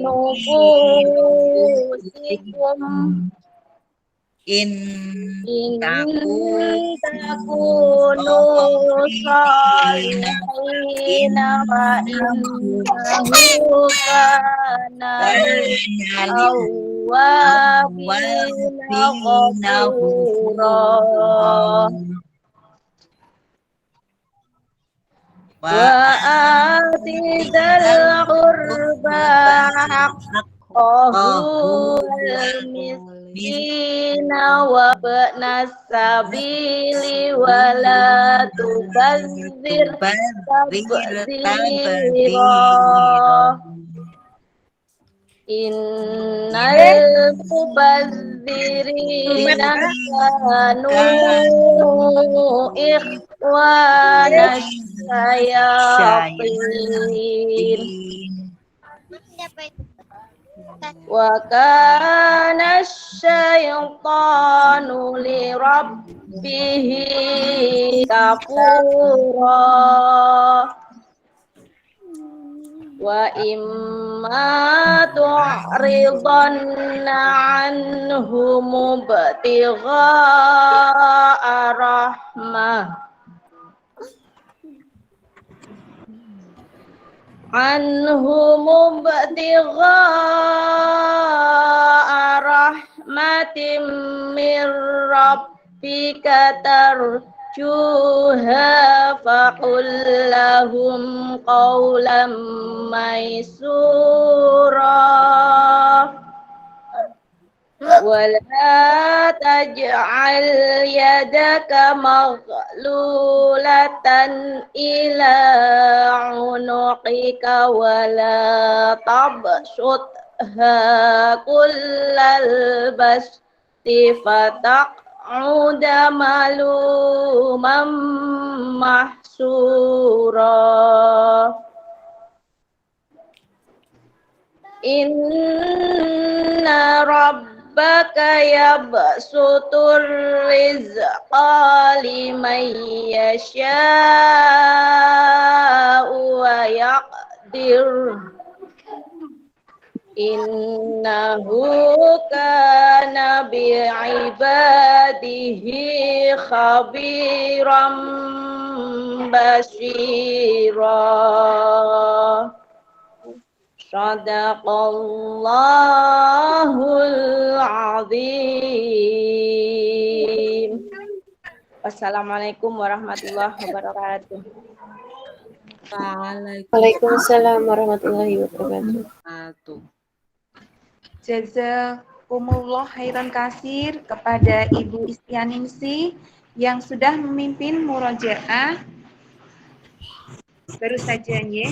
nufusikum in takunu salihina wa innahu kana awwabina ghafura. Wa ati dzal qurba haqqahu wal miskina wa ibnas sabili wa la tubazzir tabdzira. Innal mubazzirina kanu ikhwana syayatin wa kana syaitanu li rabbihi kafura. Wa imma tu'ridanna anhum ibtigha'a rahmah rahmatim mir rabbika tarjuha faqul lahum qawlan maysura wala taj'al yadaka maghlulatan ila unuqika wala tabsutha kullal basti fataq'uda maluman mahsura. Inna rabbaka yabsutur rizqa liman yasha'u wa yaqdir. Innahu kana bi'ibadihi khabiran basira. Shadaqallahul azim. Wassalamualaikum warahmatullahi wabarakatuh. Waalaikumsalam warahmatullahi wabarakatuh. Jazakumullah khairan kasir kepada Ibu Istianingsi yang sudah memimpin murojaah baru saja ya.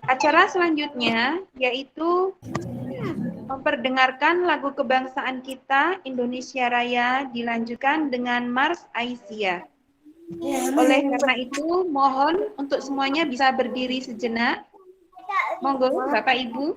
Acara selanjutnya yaitu memperdengarkan lagu kebangsaan kita Indonesia Raya dilanjutkan dengan Mars Aisyah. Oleh karena itu mohon untuk semuanya bisa berdiri sejenak. Monggo Bapak Ibu.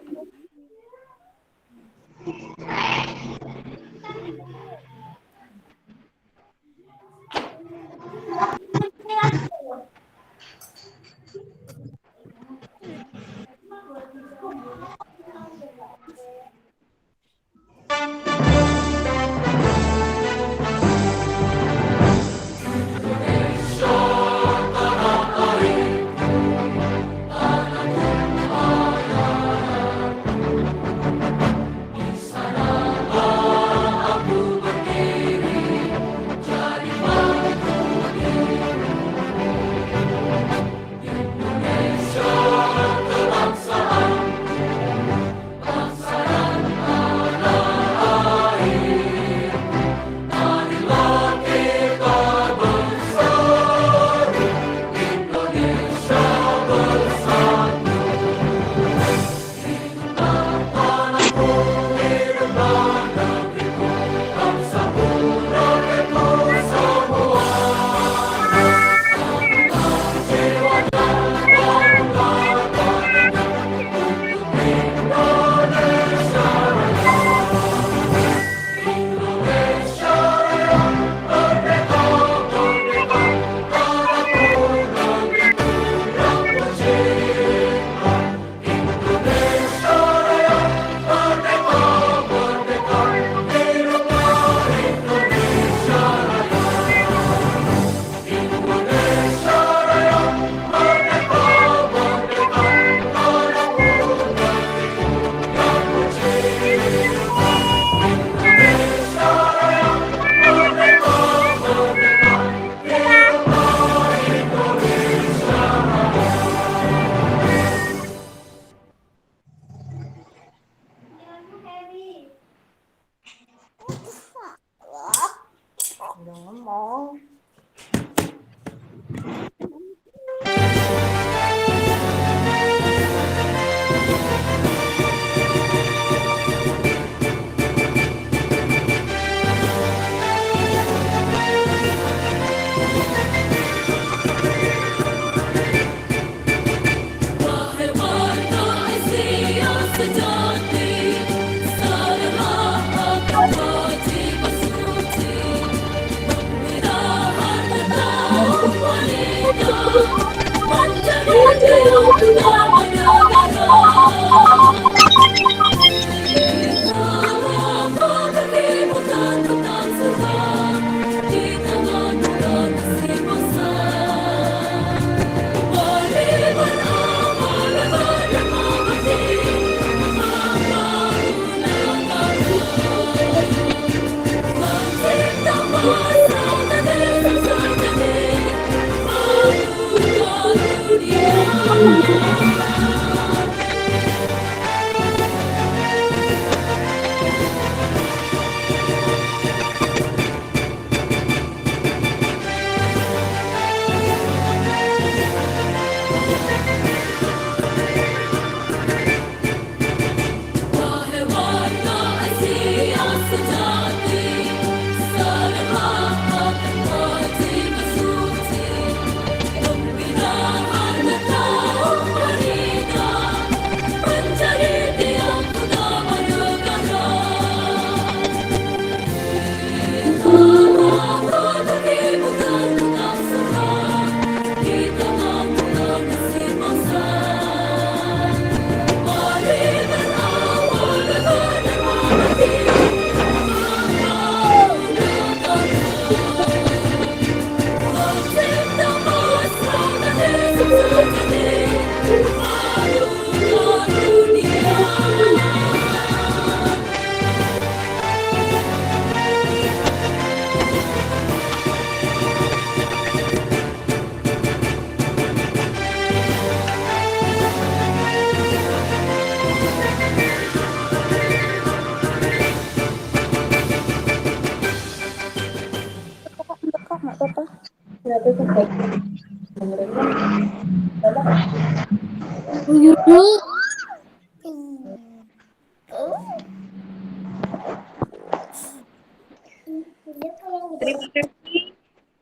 Terima kasih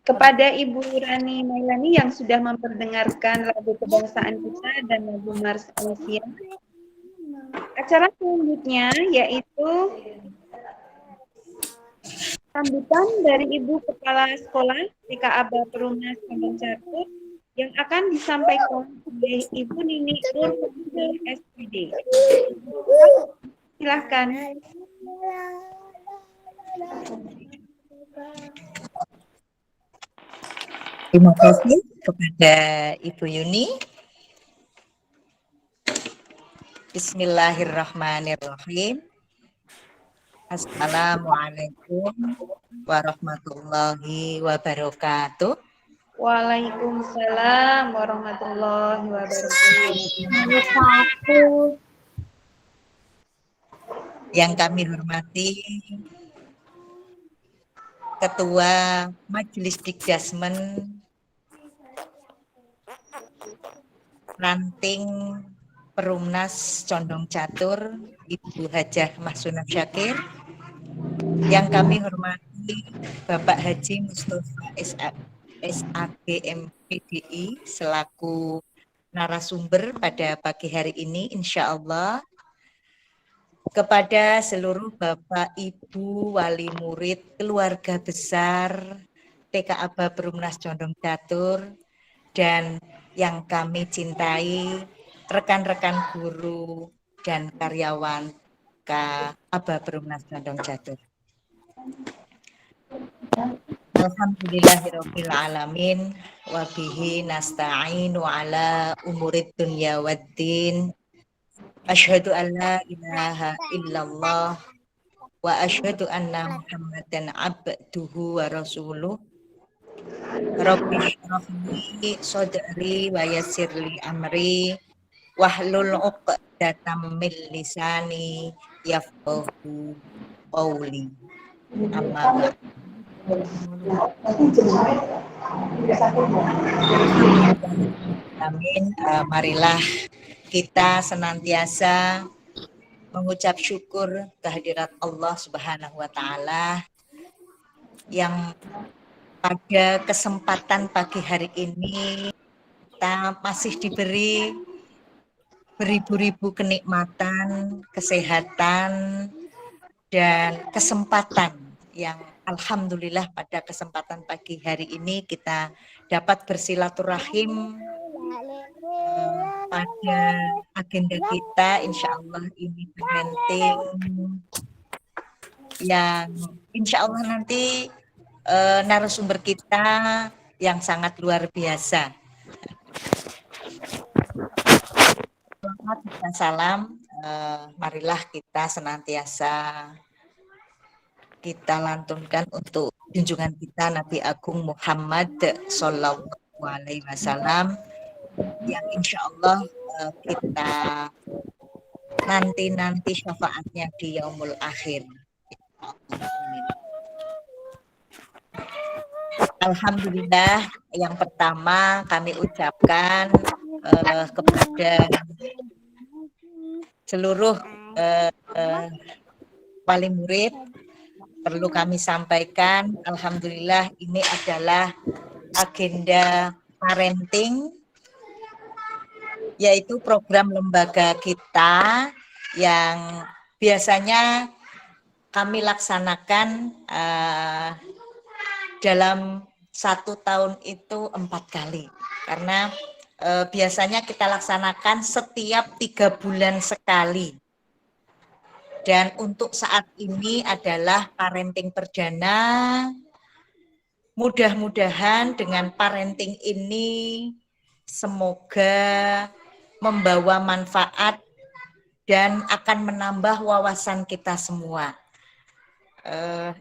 kepada Ibu Rani Mailani yang sudah memperdengarkan lagu kebangsaan kita dan lagu Mars Asia. Acara selanjutnya yaitu sambutan dari Ibu Kepala Sekolah TK Aba Perumnas Condong Catur yang akan disampaikan oleh Ibu Nini Nur SPD. Silahkan. Terima kasih kepada Ibu Yuni. Bismillahirrahmanirrahim. Assalamualaikum warahmatullahi wabarakatuh. Waalaikumsalam warahmatullahi wabarakatuh. Yang kami hormati Ketua Majelis Dikdasmen Ranting Perumnas Condong Catur, Ibu Hajah Mahsunah Syakir. Yang kami hormati Bapak Haji Mustafa SAG MPDI selaku narasumber pada pagi hari ini, insya Allah. Kepada seluruh Bapak, Ibu, wali murid, keluarga besar TK Aba Perumnas Condong Catur, dan yang kami cintai, rekan-rekan guru dan karyawan TK Aba Perumnas Condong Catur. Alhamdulillahirabbil alamin wa bihi nasta'inu ala umurid dunya waddin. Asyhadu an la ilaha illallah wa asyhadu anna Muhammadan abduhu wa rasuluh. Rabbi shrah li sadri wa yassir li amri wahlul 'uqdatam min lisani yafqahu qawli. Amma ba'd. Amin. Marilah kita senantiasa mengucap syukur kehadirat Allah Subhanahu wa Ta'ala yang pada kesempatan pagi hari ini kita masih diberi beribu-ribu kenikmatan, kesehatan, dan kesempatan yang alhamdulillah pada kesempatan pagi hari ini kita dapat bersilaturahim pada agenda kita, insya Allah ini parenting yang insya Allah nanti narasumber kita yang sangat luar biasa. Selamat dan salam, marilah kita senantiasa kita lantunkan untuk junjungan kita Nabi Agung Muhammad Sallallahu Alaihi Wasallam yang insya Allah kita nanti syafaatnya di yaumul akhir. Alhamdulillah, yang pertama kami ucapkan kepada seluruh wali murid, perlu kami sampaikan, alhamdulillah ini adalah agenda parenting, yaitu program lembaga kita yang biasanya kami laksanakan dalam 1 tahun itu 4 kali, karena biasanya kita laksanakan setiap 3 bulan sekali. Dan untuk saat ini adalah parenting perdana. Mudah-mudahan dengan parenting ini semoga membawa manfaat dan akan menambah wawasan kita semua.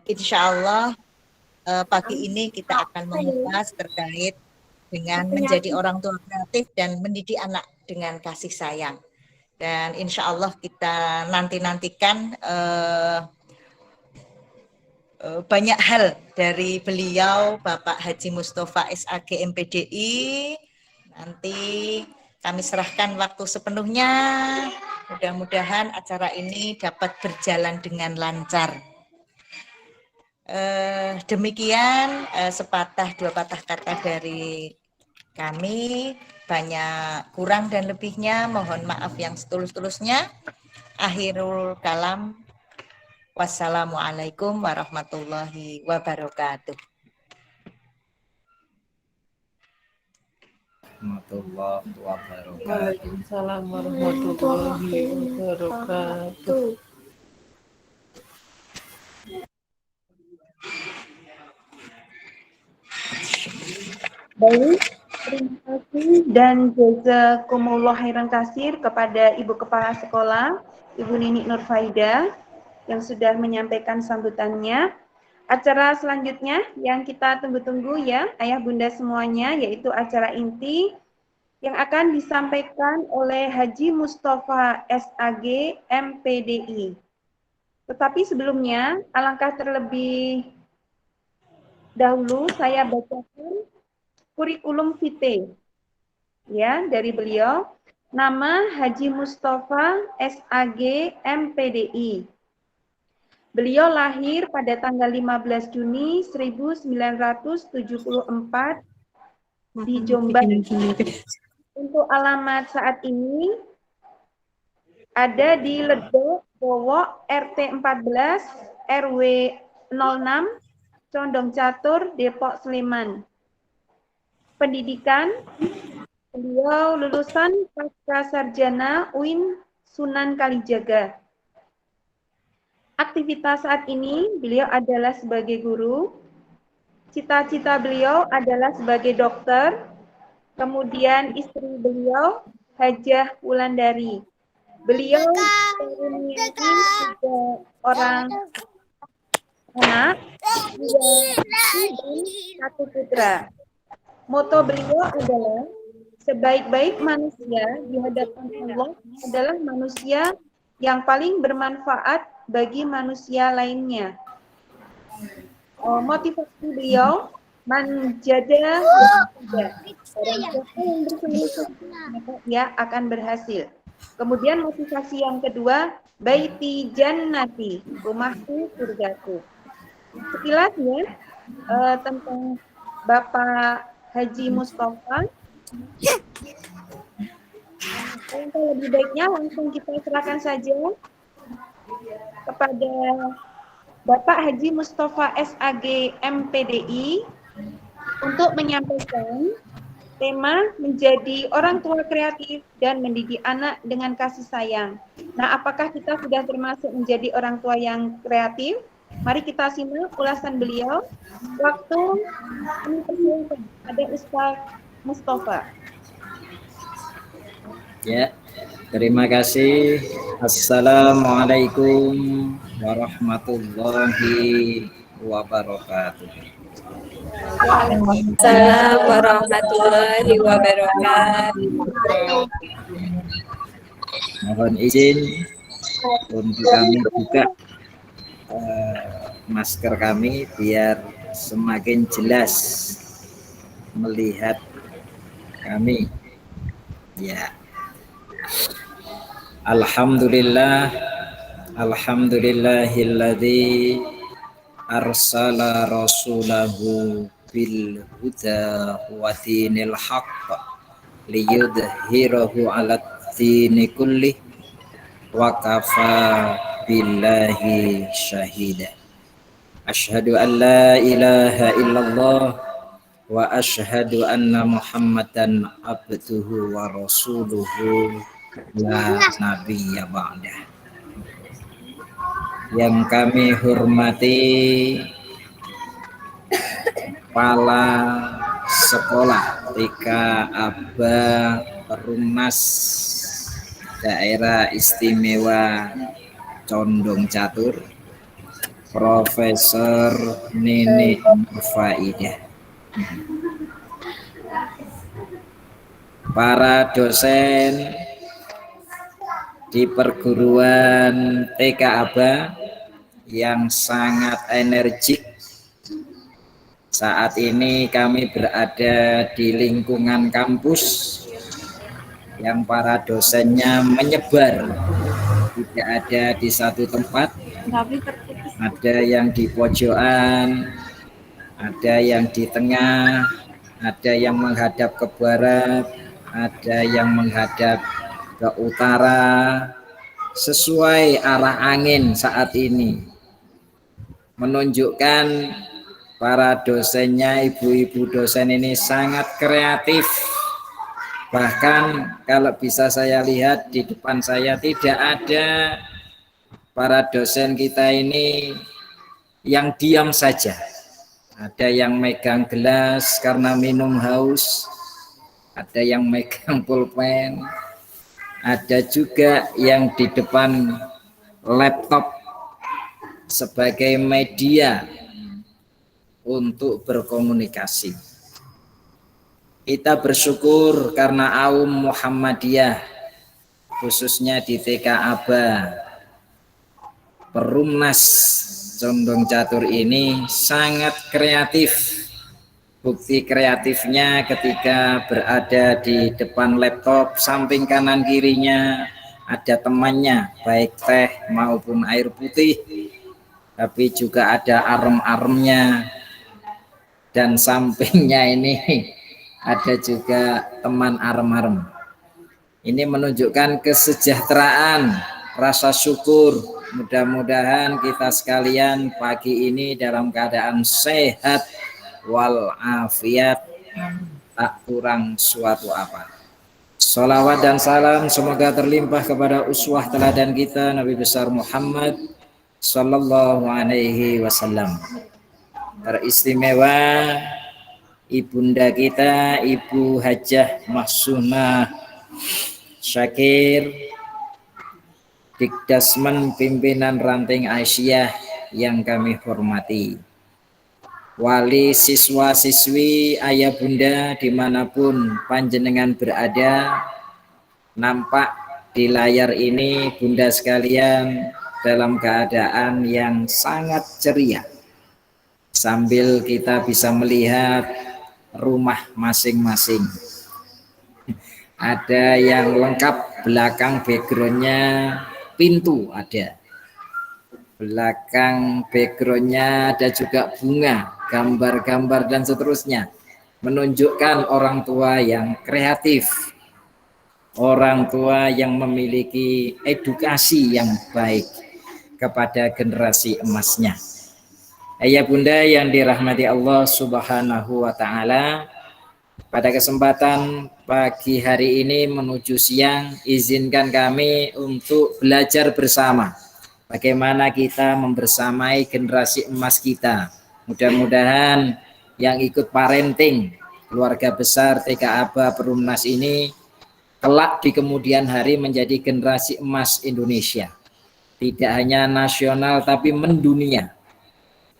Insya Allah pagi ini kita akan mengupas terkait dengan menjadi orang tua kreatif dan mendidik anak dengan kasih sayang. Dan insya Allah kita nantikan banyak hal dari beliau, Bapak Haji Mustafa SAG MPDI. Nanti kami serahkan waktu sepenuhnya. Mudah-mudahan acara ini dapat berjalan dengan lancar. Demikian sepatah dua patah kata dari kami. Banyak kurang dan lebihnya, mohon maaf yang setulus-tulusnya. Akhirul kalam, wassalamualaikum warahmatullahi wabarakatuh. Waalaikumsalam warahmatullahi wabarakatuh. Baik, terima kasih dan jazakumullah khairan katsir kepada Ibu Kepala Sekolah, Ibu Nini Nurfaida, yang sudah menyampaikan sambutannya. Acara selanjutnya yang kita tunggu-tunggu ya, Ayah Bunda semuanya, yaitu acara inti yang akan disampaikan oleh Haji Mustafa SAG MPDI. Tetapi sebelumnya, alangkah terlebih dahulu saya bacakan kurikulum vitae ya dari beliau. Nama Haji Mustafa SAG MPDI. Beliau lahir pada tanggal 15 Juni 1974 di Jombang. Untuk alamat saat ini ada di Ledok, Bowo, RT 14, RW 06, Condong Catur, Depok, Sleman. Pendidikan, beliau lulusan Pasca Sarjana UIN Sunan Kalijaga. Aktivitas saat ini, beliau adalah sebagai guru. Cita-cita beliau adalah sebagai dokter. Kemudian istri beliau, Hajah Wulandari. Beliau mempunyai 3 orang anak, 2 dan 1 putra. Moto beliau adalah sebaik-baik manusia di hadapan Allah adalah manusia yang paling bermanfaat bagi manusia lainnya. Motivasi beliau manjada orang siapa yang bersungguh-sungguh maka dia akan berhasil. Kemudian motivasi yang kedua, baiti jannati, rumahku surgaku. Sekilas ya tentang Bapak Haji Mustafa. Yang lebih baiknya langsung kita serahkan saja kepada Bapak Haji Mustafa SAG MPDI untuk menyampaikan Tema menjadi orang tua kreatif dan mendidik anak dengan kasih sayang. Nah, apakah kita sudah termasuk menjadi orang tua yang kreatif? Mari kita simak ulasan beliau. Waktu kami persilakan ada Ustaz Mustafa. Ya, terima kasih. Assalamualaikum warahmatullahi wabarakatuh. Waalaikumsalam warahmatullahi wabarakatuh. Mohon izin untuk kami buka masker kami biar semakin jelas melihat kami. Ya. Alhamdulillah, alhamdulillahilladzi arsala rasulahu bil huda wa dinil haqq liyudhhirahu 'alat dini kulli wa kafa billahi syahida. Asyhadu an la ilaha illallah wa asyhadu anna Muhammadan abduhu wa rasuluhu la nabiyya ba'dah. Yang kami hormati kepala sekolah TK Aba Perumnas Daerah Istimewa Condong Catur, Profesor Nini Faidah, para dosen di perguruan TK Aba yang sangat energik. Saat ini kami berada di lingkungan kampus yang para dosennya menyebar, tidak ada di satu tempat, ada yang di pojokan, ada yang di tengah, ada yang menghadap ke barat, ada yang menghadap ke utara, sesuai arah angin saat ini, menunjukkan para dosennya, ibu-ibu dosen ini sangat kreatif. Bahkan kalau bisa saya lihat di depan saya tidak ada para dosen kita ini yang diam saja. Ada yang megang gelas karena minum haus, ada yang megang pulpen, ada juga yang di depan laptop sebagai media untuk berkomunikasi. Kita bersyukur karena Aum Muhammadiyah, khususnya di TK Aba Perumnas Condong Catur ini sangat kreatif. Bukti kreatifnya ketika berada di depan laptop, samping kanan kirinya ada temannya, baik teh maupun air putih, tapi juga ada arem-aremnya, dan sampingnya ini ada juga teman arem-arem. Ini menunjukkan kesejahteraan, rasa syukur. Mudah-mudahan kita sekalian pagi ini dalam keadaan sehat walafiat, tak kurang suatu apa. Salawat dan salam semoga terlimpah kepada uswah teladan kita Nabi besar Muhammad sallallahu alaihi wasallam. Teristimewa ibunda kita, Ibu Hajah Mahsunah Syakir, Dikdasmen Pimpinan Ranting Aisyah yang kami hormati, wali siswa-siswi, ayah bunda dimanapun panjenengan berada, nampak di layar ini bunda sekalian dalam keadaan yang sangat ceria, sambil kita bisa melihat rumah masing-masing. Ada yang lengkap, belakang backgroundnya pintu ada, belakang backgroundnya ada juga bunga, gambar-gambar dan seterusnya, menunjukkan orang tua yang kreatif, orang tua yang memiliki edukasi yang baik kepada generasi emasnya. Ayah bunda yang dirahmati Allah Subhanahu wa ta'ala, Pada kesempatan pagi hari ini menuju siang, izinkan kami untuk belajar bersama bagaimana kita membersamai generasi emas kita. Mudah-mudahan yang ikut parenting keluarga besar TK Aba Perumnas ini kelak di kemudian hari menjadi generasi emas Indonesia. Tidak hanya nasional tapi mendunia.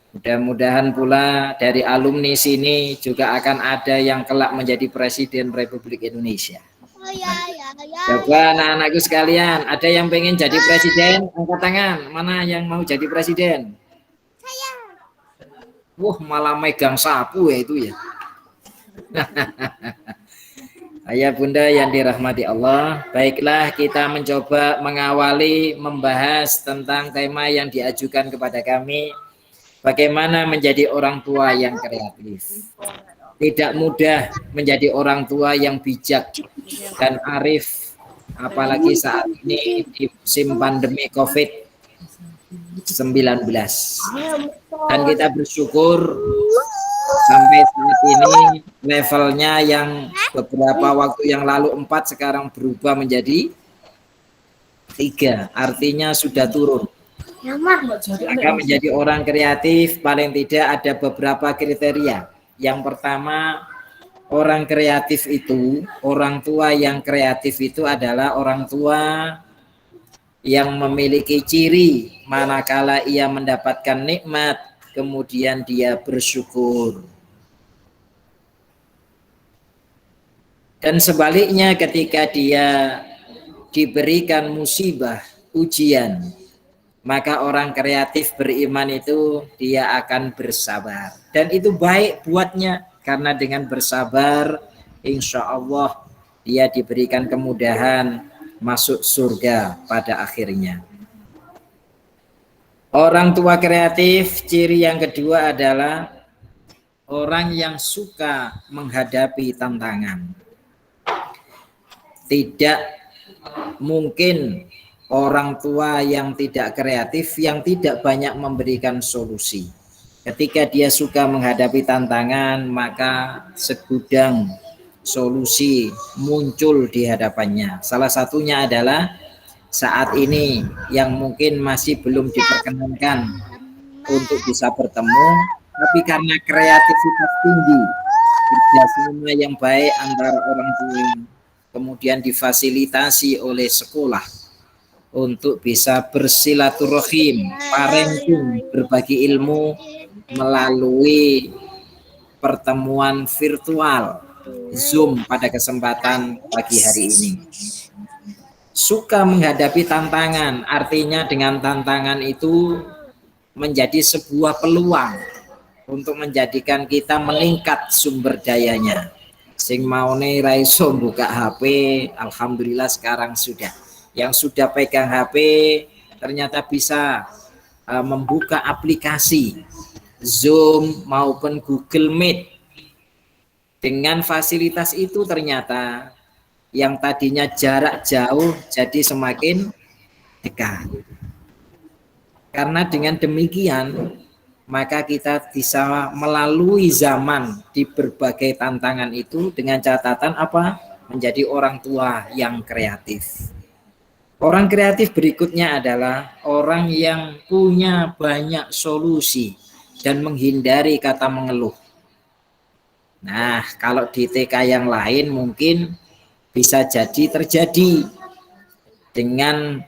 Mudah-mudahan pula dari alumni sini juga akan ada yang kelak menjadi Presiden Republik Indonesia. Coba anak-anakku sekalian, ada yang pengen jadi presiden? Angkat tangan. Mana yang mau jadi presiden? Saya. Wah, malah megang sapu ya itu ya. Ayah bunda yang dirahmati Allah, baiklah kita mencoba mengawali membahas tentang tema yang diajukan kepada kami. Bagaimana menjadi orang tua yang kreatif. Tidak mudah menjadi orang tua yang bijak dan arif, apalagi saat ini di musim pandemi COVID-19. Dan kita bersyukur sampai saat ini levelnya yang beberapa waktu yang lalu 4 sekarang berubah menjadi 3, artinya sudah turun. Maka menjadi orang kreatif paling tidak ada beberapa kriteria. Yang pertama, orang kreatif itu, orang tua yang kreatif itu adalah orang tua yang memiliki ciri manakala ia mendapatkan nikmat, kemudian dia bersyukur. Dan sebaliknya ketika dia diberikan musibah, ujian, maka orang kreatif beriman itu dia akan bersabar. Dan itu baik buatnya, karena dengan bersabar insya Allah dia diberikan kemudahan masuk surga pada akhirnya. Orang tua kreatif, ciri yang kedua adalah orang yang suka menghadapi tantangan. Tidak mungkin orang tua yang tidak kreatif, yang tidak banyak memberikan solusi. Ketika dia suka menghadapi tantangan, maka segudang solusi muncul di hadapannya. Salah satunya adalah saat ini yang mungkin masih belum diperkenankan untuk bisa bertemu, tapi karena kreativitas tinggi, kerjasama yang baik antara orang tua, kemudian difasilitasi oleh sekolah, untuk bisa bersilaturahim, parenting, berbagi ilmu melalui pertemuan virtual Zoom pada kesempatan pagi hari ini. Suka menghadapi tantangan, artinya dengan tantangan itu menjadi sebuah peluang untuk menjadikan kita meningkat sumber dayanya. Sing maune raiso buka HP, alhamdulillah sekarang sudah. Yang sudah pegang HP ternyata bisa membuka aplikasi Zoom maupun Google Meet. Dengan fasilitas itu ternyata yang tadinya jarak jauh jadi semakin dekat. Karena dengan demikian maka kita bisa melalui zaman di berbagai tantangan itu dengan catatan apa? Menjadi orang tua yang kreatif. Orang kreatif berikutnya adalah orang yang punya banyak solusi dan menghindari kata mengeluh. Nah, kalau di TK yang lain mungkin bisa jadi terjadi dengan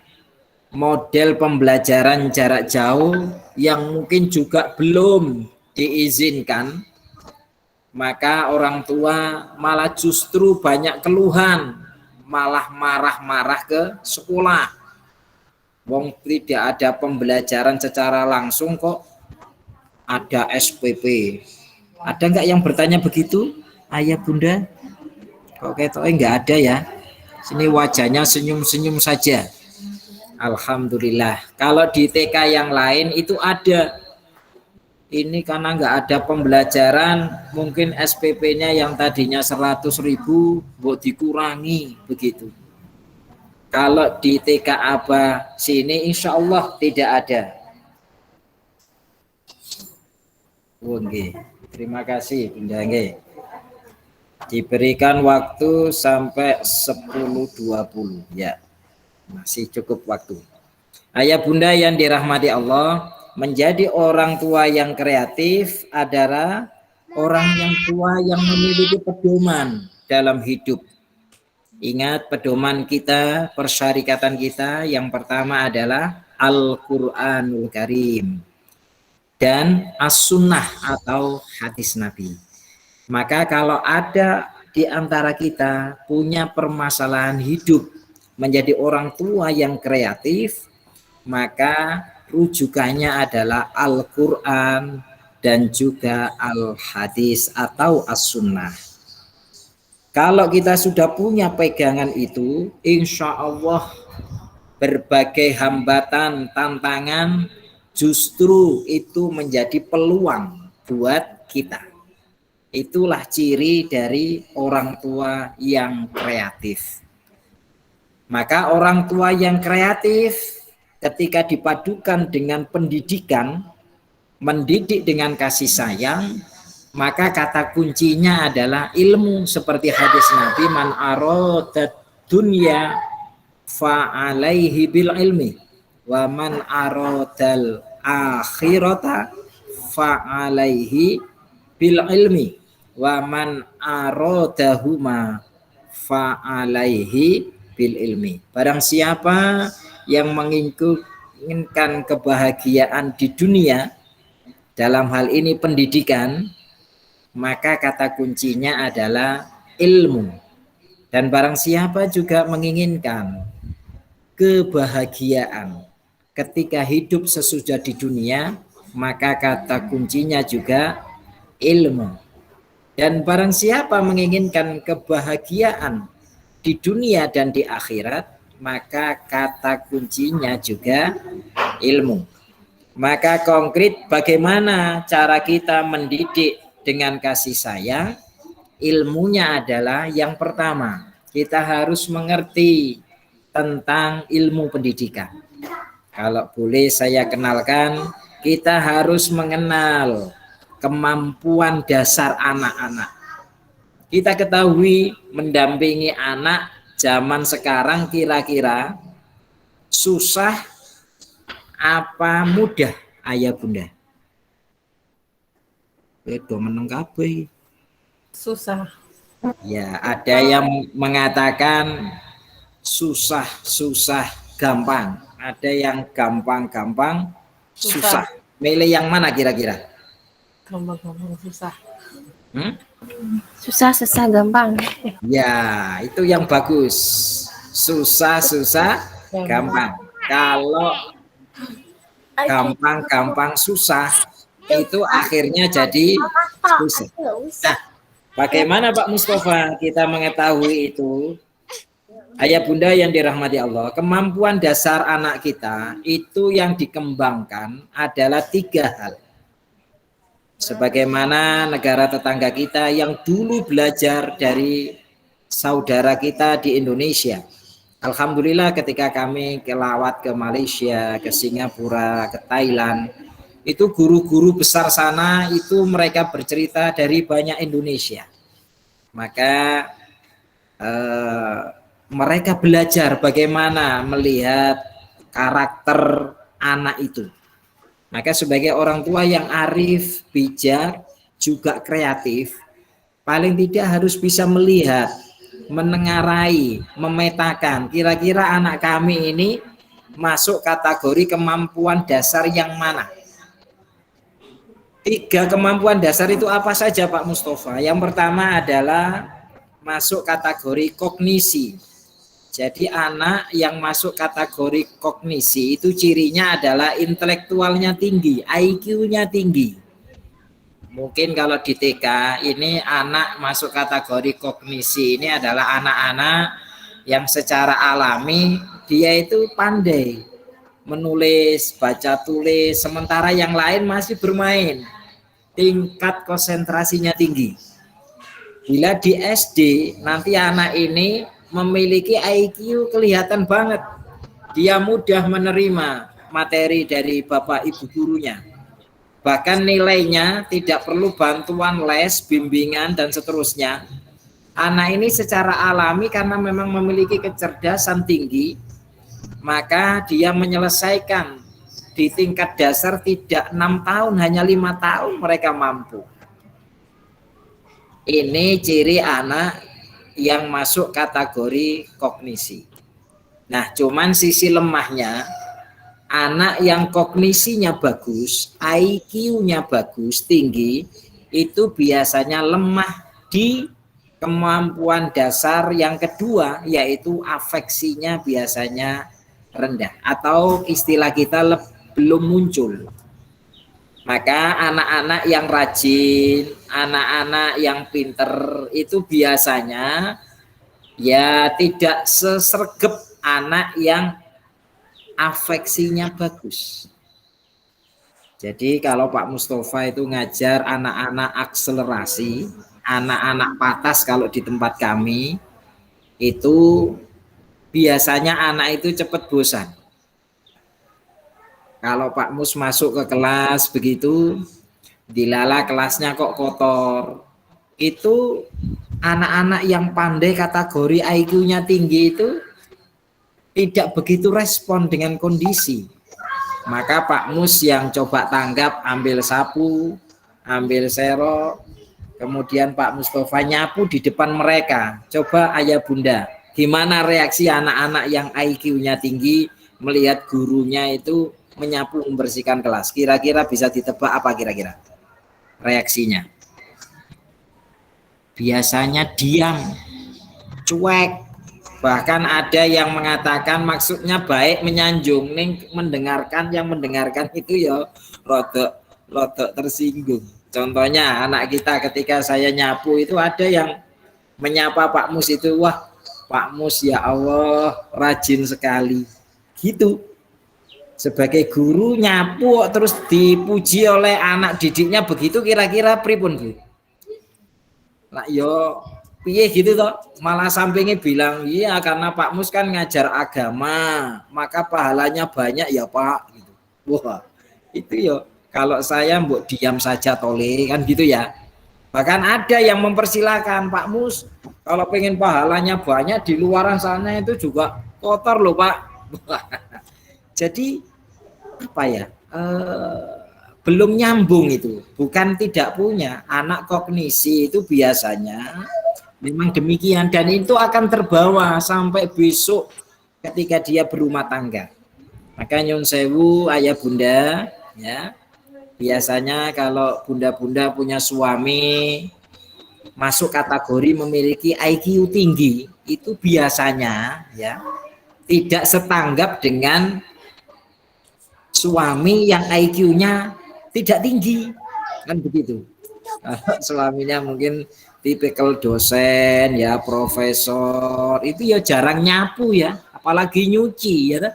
model pembelajaran jarak jauh yang mungkin juga belum diizinkan, maka orang tua malah justru banyak keluhan, malah marah-marah ke sekolah. Wong tidak ada pembelajaran secara langsung kok ada SPP. Ada enggak yang bertanya begitu? Ayah bunda? Kok ketoknya enggak ada ya? Sini wajahnya senyum-senyum saja. Alhamdulillah. Kalau di TK yang lain itu ada. Ini karena enggak ada pembelajaran, mungkin SPP-nya yang tadinya 100.000 buat dikurangi begitu. Kalau di TK Aba sini insya Allah tidak ada. Oke, terima kasih Bunda. Diberikan waktu sampai 10.20 ya. Masih cukup waktu. Ayah bunda yang dirahmati Allah, menjadi orang tua yang kreatif adalah orang yang tua yang memiliki pedoman dalam hidup. Ingat pedoman kita, persyarikatan kita yang pertama adalah Al-Quranul Karim dan As-Sunnah atau hadis Nabi. Maka kalau ada di antara kita punya permasalahan hidup menjadi orang tua yang kreatif, maka rujukannya adalah Al-Quran dan juga Al-Hadis atau As-Sunnah. Kalau kita sudah punya pegangan itu, insya Allah berbagai hambatan, tantangan justru itu menjadi peluang buat kita. Itulah ciri dari orang tua yang kreatif. Maka orang tua yang kreatif ketika dipadukan dengan pendidikan, mendidik dengan kasih sayang, maka kata kuncinya adalah ilmu, seperti hadis Nabi, man aradad dunya fa alaihi bil ilmi wa man aradal akhirata fa alaihi bil ilmi wa man aradahuma fa alaihi bil ilmi. Barang siapa yang menginginkan kebahagiaan di dunia, dalam hal ini pendidikan, maka kata kuncinya adalah ilmu. Dan barang siapa juga menginginkan kebahagiaan ketika hidup sesudah di dunia, maka kata kuncinya juga ilmu. Dan barang siapa menginginkan kebahagiaan di dunia dan di akhirat, maka kata kuncinya juga ilmu. Maka konkret bagaimana cara kita mendidik dengan kasih sayang? Ilmunya adalah yang pertama, kita harus mengerti tentang ilmu pendidikan. Kalau boleh saya kenalkan, kita harus mengenal kemampuan dasar anak-anak. Kita ketahui mendampingi anak zaman sekarang kira-kira susah apa mudah, ayah bunda? Itu meneng kabeh. Susah. Ya, ada yang mengatakan susah gampang, ada yang gampang susah. Milih yang mana kira-kira? Gampang susah. Susah gampang. Ya, itu yang bagus. Susah gampang. Kalau gampang susah, itu akhirnya jadi susah. Nah, bagaimana Pak Mustafa kita mengetahui itu? Ayah bunda yang dirahmati Allah, kemampuan dasar anak kita itu yang dikembangkan adalah 3 hal. Sebagaimana negara tetangga kita yang dulu belajar dari saudara kita di Indonesia. Alhamdulillah ketika kami kelawat ke Malaysia, ke Singapura, ke Thailand, itu guru-guru besar sana itu mereka bercerita dari banyak Indonesia. Maka mereka belajar bagaimana melihat karakter anak itu. Maka sebagai orang tua yang arif, bijak, juga kreatif, paling tidak harus bisa melihat, menengarai, memetakan kira-kira anak kami ini masuk kategori kemampuan dasar yang mana. 3 kemampuan dasar itu apa saja Pak Mustafa? Yang pertama adalah masuk kategori kognisi. Jadi anak yang masuk kategori kognisi itu cirinya adalah intelektualnya tinggi, IQ-nya tinggi. Mungkin kalau di TK ini anak masuk kategori kognisi ini adalah anak-anak yang secara alami dia itu pandai menulis, baca tulis, sementara yang lain masih bermain. Tingkat konsentrasinya tinggi. Bila di SD nanti anak ini memiliki IQ kelihatan banget. Dia mudah menerima materi dari bapak ibu gurunya. Bahkan nilainya tidak perlu bantuan les, bimbingan dan seterusnya. anak ini secara alami karena memang memiliki kecerdasan tinggi, maka dia menyelesaikan di tingkat dasar tidak 6 tahun, hanya 5 tahun mereka mampu. Ini ciri anak yang masuk kategori kognisi. Nah, cuman sisi lemahnya, anak yang kognisinya bagus, IQ-nya bagus, tinggi, itu biasanya lemah di kemampuan dasar yang kedua, yaitu afeksinya biasanya rendah, atau istilah kita belum muncul. Maka anak-anak yang rajin, anak-anak yang pinter itu biasanya ya tidak sesregep anak yang afeksinya bagus. Jadi kalau Pak Mustafa itu ngajar anak-anak akselerasi, anak-anak patas kalau di tempat kami, itu biasanya anak itu cepat bosan. Kalau Pak Mus masuk ke kelas begitu, dilala kelasnya kok kotor. Itu anak-anak yang pandai kategori IQ-nya tinggi itu tidak begitu respon dengan kondisi. Maka Pak Mus yang coba tanggap, ambil sapu, ambil serok, kemudian Pak Mustafa nyapu di depan mereka. Coba ayah bunda, gimana reaksi anak-anak yang IQ-nya tinggi melihat gurunya itu menyapu membersihkan kelas? Kira-kira bisa ditebak apa kira-kira reaksinya? Biasanya diam, cuek. Bahkan ada yang mengatakan maksudnya baik, menyanjung, ning mendengarkan, yang mendengarkan itu ya rodok tersinggung. Contohnya anak kita ketika saya nyapu itu ada yang menyapa Pak Mus itu, wah Pak Mus ya Allah rajin sekali. Gitu. Sebagai guru nyapu terus dipuji oleh anak didiknya begitu, kira-kira pripun Bu? Lah yo piye gitu toh, malah sampingnya bilang iya karena Pak Mus kan ngajar agama maka pahalanya banyak ya Pak gitu. Wah itu yo kalau saya mbok diam saja tole kan gitu ya. Bahkan ada yang mempersilahkan Pak Mus kalau pengen pahalanya banyak di luaran sana itu juga kotor loh Pak. Jadi apa ya, belum nyambung itu, bukan tidak punya. Anak kognisi itu biasanya memang demikian, dan itu akan terbawa sampai besok ketika dia berumah tangga. Maka nyun sewu ayah bunda ya, biasanya kalau bunda-bunda punya suami masuk kategori memiliki IQ tinggi, itu biasanya ya tidak setanggap dengan suami yang IQ-nya tidak tinggi, kan begitu. Suaminya mungkin tipikal dosen ya, profesor, itu ya jarang nyapu ya, apalagi nyuci ya,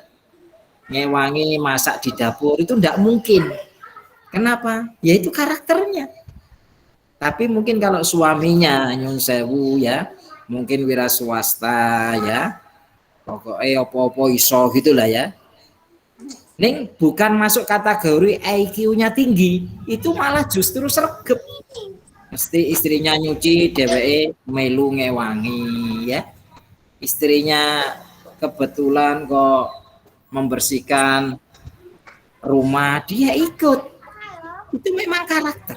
ngewangi, masak di dapur itu enggak mungkin. Kenapa? Ya itu karakternya. Tapi mungkin kalau suaminya nyun sewu ya, mungkin wira swasta ya, pokoknya opo-opo iso gitulah ya. Ning bukan masuk kategori IQ-nya tinggi, itu malah justru sregep. Mesti istrinya nyuci, dheweke melu ngewangi ya. Istrinya kebetulan kok membersihkan rumah, dia ikut. Itu memang karakter.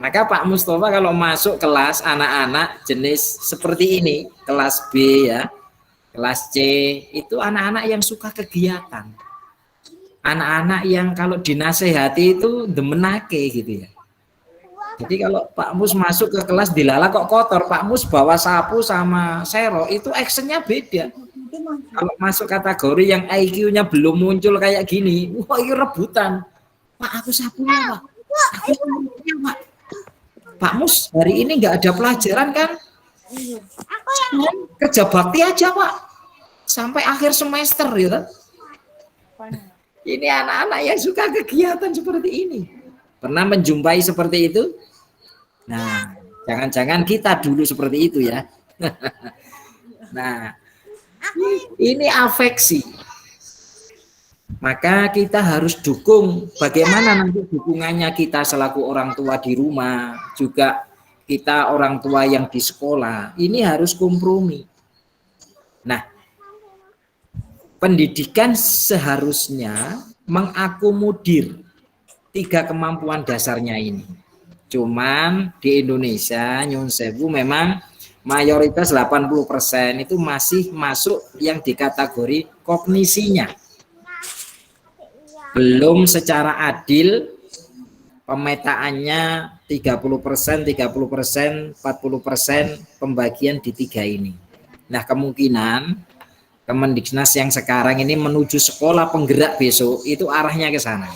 Maka Pak Mustafa kalau masuk kelas anak-anak jenis seperti ini, kelas B ya, kelas C, itu anak-anak yang suka kegiatan. Anak-anak yang kalau dinasehati itu demenake gitu ya. Jadi kalau Pak Mus masuk ke kelas dilala kok kotor, Pak Mus bawa sapu sama sero, itu actionnya beda. Kalau masuk kategori yang IQ-nya belum muncul kayak gini, wah ini rebutan. Pak aku sapunya Pak, aku sapunya Pak. Pak Mus hari ini nggak ada pelajaran kan? Kerja bakti aja Pak, sampai akhir semester gitu. Ini anak-anak yang suka kegiatan seperti ini. Pernah menjumpai seperti itu? Nah, jangan-jangan kita dulu seperti itu ya. Nah, ini afeksi. Maka kita harus dukung. Bagaimana nanti dukungannya kita selaku orang tua di rumah, juga kita orang tua yang di sekolah ini harus kompromi. Nah, pendidikan seharusnya mengakomodir 3 kemampuan dasarnya ini. Cuman di Indonesia nyun sewu memang mayoritas 80% itu masih masuk yang di kategori kognisinya. Belum secara adil pemetaannya 30%, 30%, 40% pembagian di 3 ini. Nah, kemungkinan Kemendiknas yang sekarang ini menuju sekolah penggerak besok itu arahnya ke sana.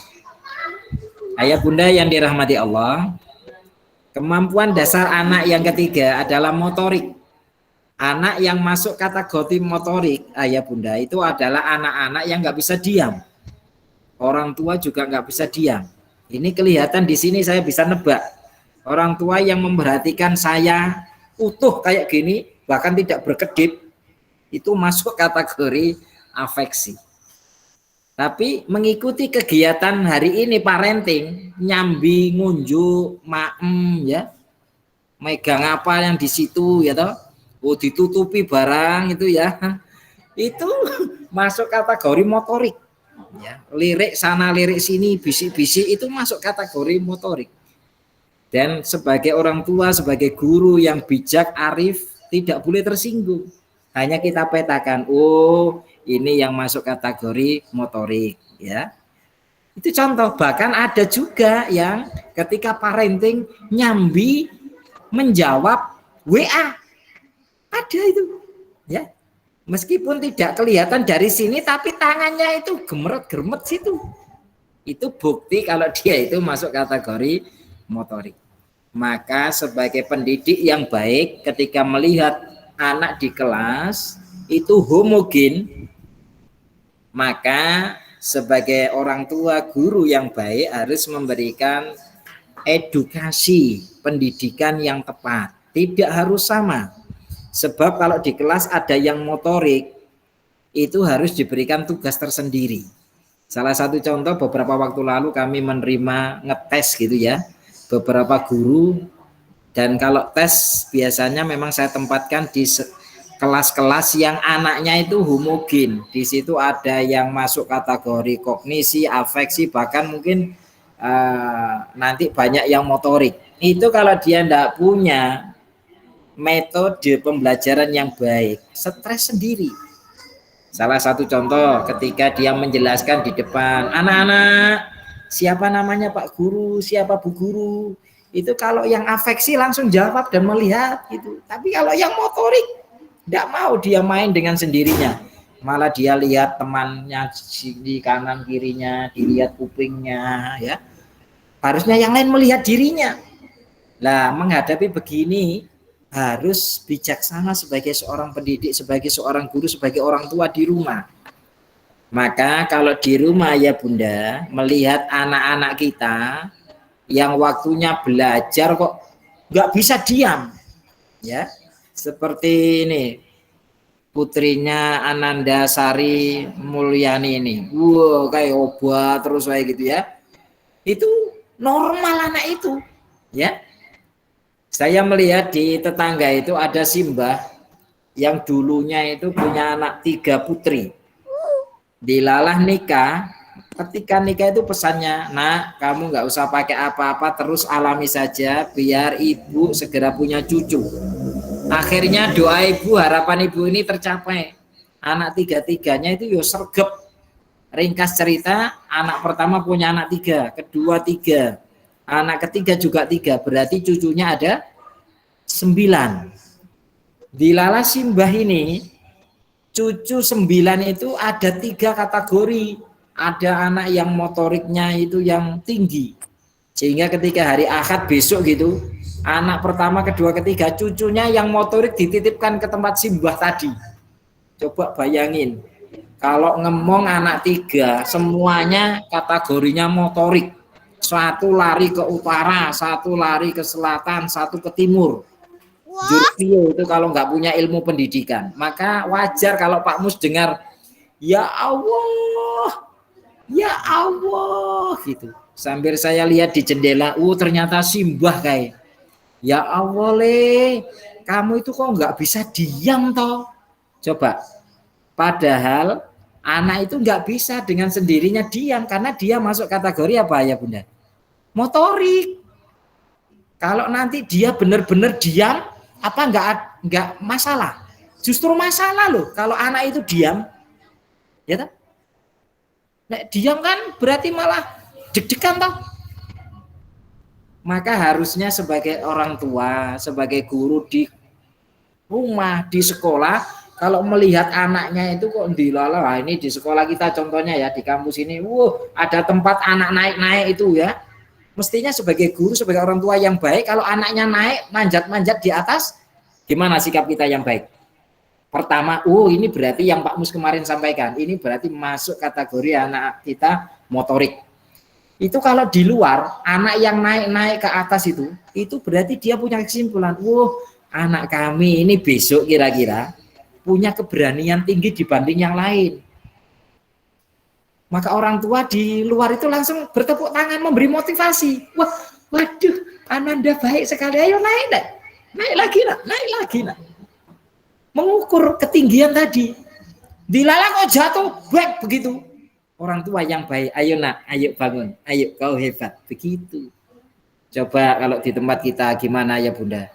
Ayah bunda yang dirahmati Allah, kemampuan dasar anak yang ketiga adalah motorik. Anak yang masuk kategori motorik, ayah bunda, itu adalah anak-anak yang nggak bisa diam. Orang tua juga nggak bisa diam. Ini kelihatan di sini saya bisa nebak. Orang tua yang memperhatikan saya utuh kayak gini, bahkan tidak berkedip, itu masuk kategori afeksi. Tapi mengikuti kegiatan hari ini parenting, nyambi, ngunjuk, maem, ya, megang apa yang di situ, ya toh, ditutupi barang itu ya, itu masuk kategori motorik. Ya, lirik sana, lirik sini, bisik-bisik itu masuk kategori motorik. Dan sebagai orang tua, sebagai guru yang bijak, arif, tidak boleh tersinggung. Hanya kita petakan, oh ini yang masuk kategori motorik, ya. Itu contoh. Bahkan ada juga yang ketika parenting nyambi menjawab WA, ada itu, ya. Meskipun tidak kelihatan dari sini, tapi tangannya itu gemeret-gemet situ. Itu bukti kalau dia itu masuk kategori motorik. Maka sebagai pendidik yang baik, ketika melihat anak di kelas itu homogen, maka sebagai orang tua guru yang baik harus memberikan edukasi pendidikan yang tepat. Tidak harus sama. Sebab kalau di kelas ada yang motorik, itu harus diberikan tugas tersendiri. Salah satu contoh, beberapa waktu lalu kami menerima ngetes gitu ya, beberapa guru. Dan kalau tes biasanya memang saya tempatkan di kelas-kelas yang anaknya itu homogen. Di situ ada yang masuk kategori kognisi, afeksi, bahkan mungkin nanti banyak yang motorik. Itu kalau dia tidak punya metode pembelajaran yang baik, stres sendiri. Salah satu contoh ketika dia menjelaskan di depan anak-anak, siapa namanya Pak Guru, siapa Bu Guru. Itu kalau yang afeksi langsung jawab dan melihat gitu. Tapi kalau yang motorik tidak mau, dia main dengan sendirinya. Malah dia lihat temannya di kanan kirinya, dilihat kupingnya, ya. Harusnya yang lain melihat dirinya. Lah, menghadapi begini harus bijaksana sebagai seorang pendidik, sebagai seorang guru, sebagai orang tua di rumah. Maka kalau di rumah ya Bunda, melihat anak-anak kita yang waktunya belajar kok nggak bisa diam, ya, seperti ini putrinya Ananda Sari Mulyani ini, wow kayak obat terus kayak gitu ya, itu normal anak itu, ya. Saya melihat di tetangga itu ada simbah yang dulunya itu punya anak 3 putri, dilalah nikah. Ketika nikah itu pesannya, nak kamu nggak usah pakai apa-apa, terus alami saja biar ibu segera punya cucu. Akhirnya doa ibu, harapan ibu ini tercapai. Anak 3-tiganya itu yo sergep. Ringkas cerita, anak pertama punya anak 3, kedua 3, anak ketiga juga 3, berarti cucunya ada 9. Dilala simbah ini, cucu 9 itu ada 3 kategori. Ada anak yang motoriknya itu yang tinggi, sehingga ketika hari Ahad besok gitu, anak pertama, kedua, ketiga, cucunya yang motorik dititipkan ke tempat simbah tadi. Coba bayangin, kalau ngomong anak 3, semuanya kategorinya motorik. Satu lari ke utara, satu lari ke selatan, satu ke timur. Jurpio itu kalau nggak punya ilmu pendidikan. Maka wajar kalau Pak Mus dengar, ya Allah, ya Allah gitu. Sambil saya lihat di jendela, ternyata simbah kayak. Ya Allah Le, kamu itu kok nggak bisa diam toh? Coba. Padahal anak itu nggak bisa dengan sendirinya diam karena dia masuk kategori apa ya Bunda? Motorik. Kalau nanti dia benar-benar diam, apa nggak masalah? Justru masalah loh kalau anak itu diam, ya tak? Nek diam kan berarti malah deg-degan toh. Maka harusnya sebagai orang tua, sebagai guru di rumah, di sekolah, kalau melihat anaknya itu kok dilala, ini di sekolah kita contohnya ya, di kampus ini, ada tempat anak naik-naik itu ya. Mestinya sebagai guru, sebagai orang tua yang baik, kalau anaknya naik, manjat-manjat di atas, gimana sikap kita yang baik? Pertama, ini berarti yang Pak Mus kemarin sampaikan, ini berarti masuk kategori anak kita motorik. Itu kalau di luar, anak yang naik-naik ke atas itu berarti dia punya kesimpulan, anak kami ini besok kira-kira punya keberanian tinggi dibanding yang lain. Maka orang tua di luar itu langsung bertepuk tangan memberi motivasi. Waduh, Ananda baik sekali. Ayo naik lagi nak. Mengukur ketinggian tadi. Dilalang kok jatuh, baik begitu. Orang tua yang baik, ayo nak, ayo bangun, ayo kau hebat. Begitu. Coba kalau di tempat kita gimana ya Bunda?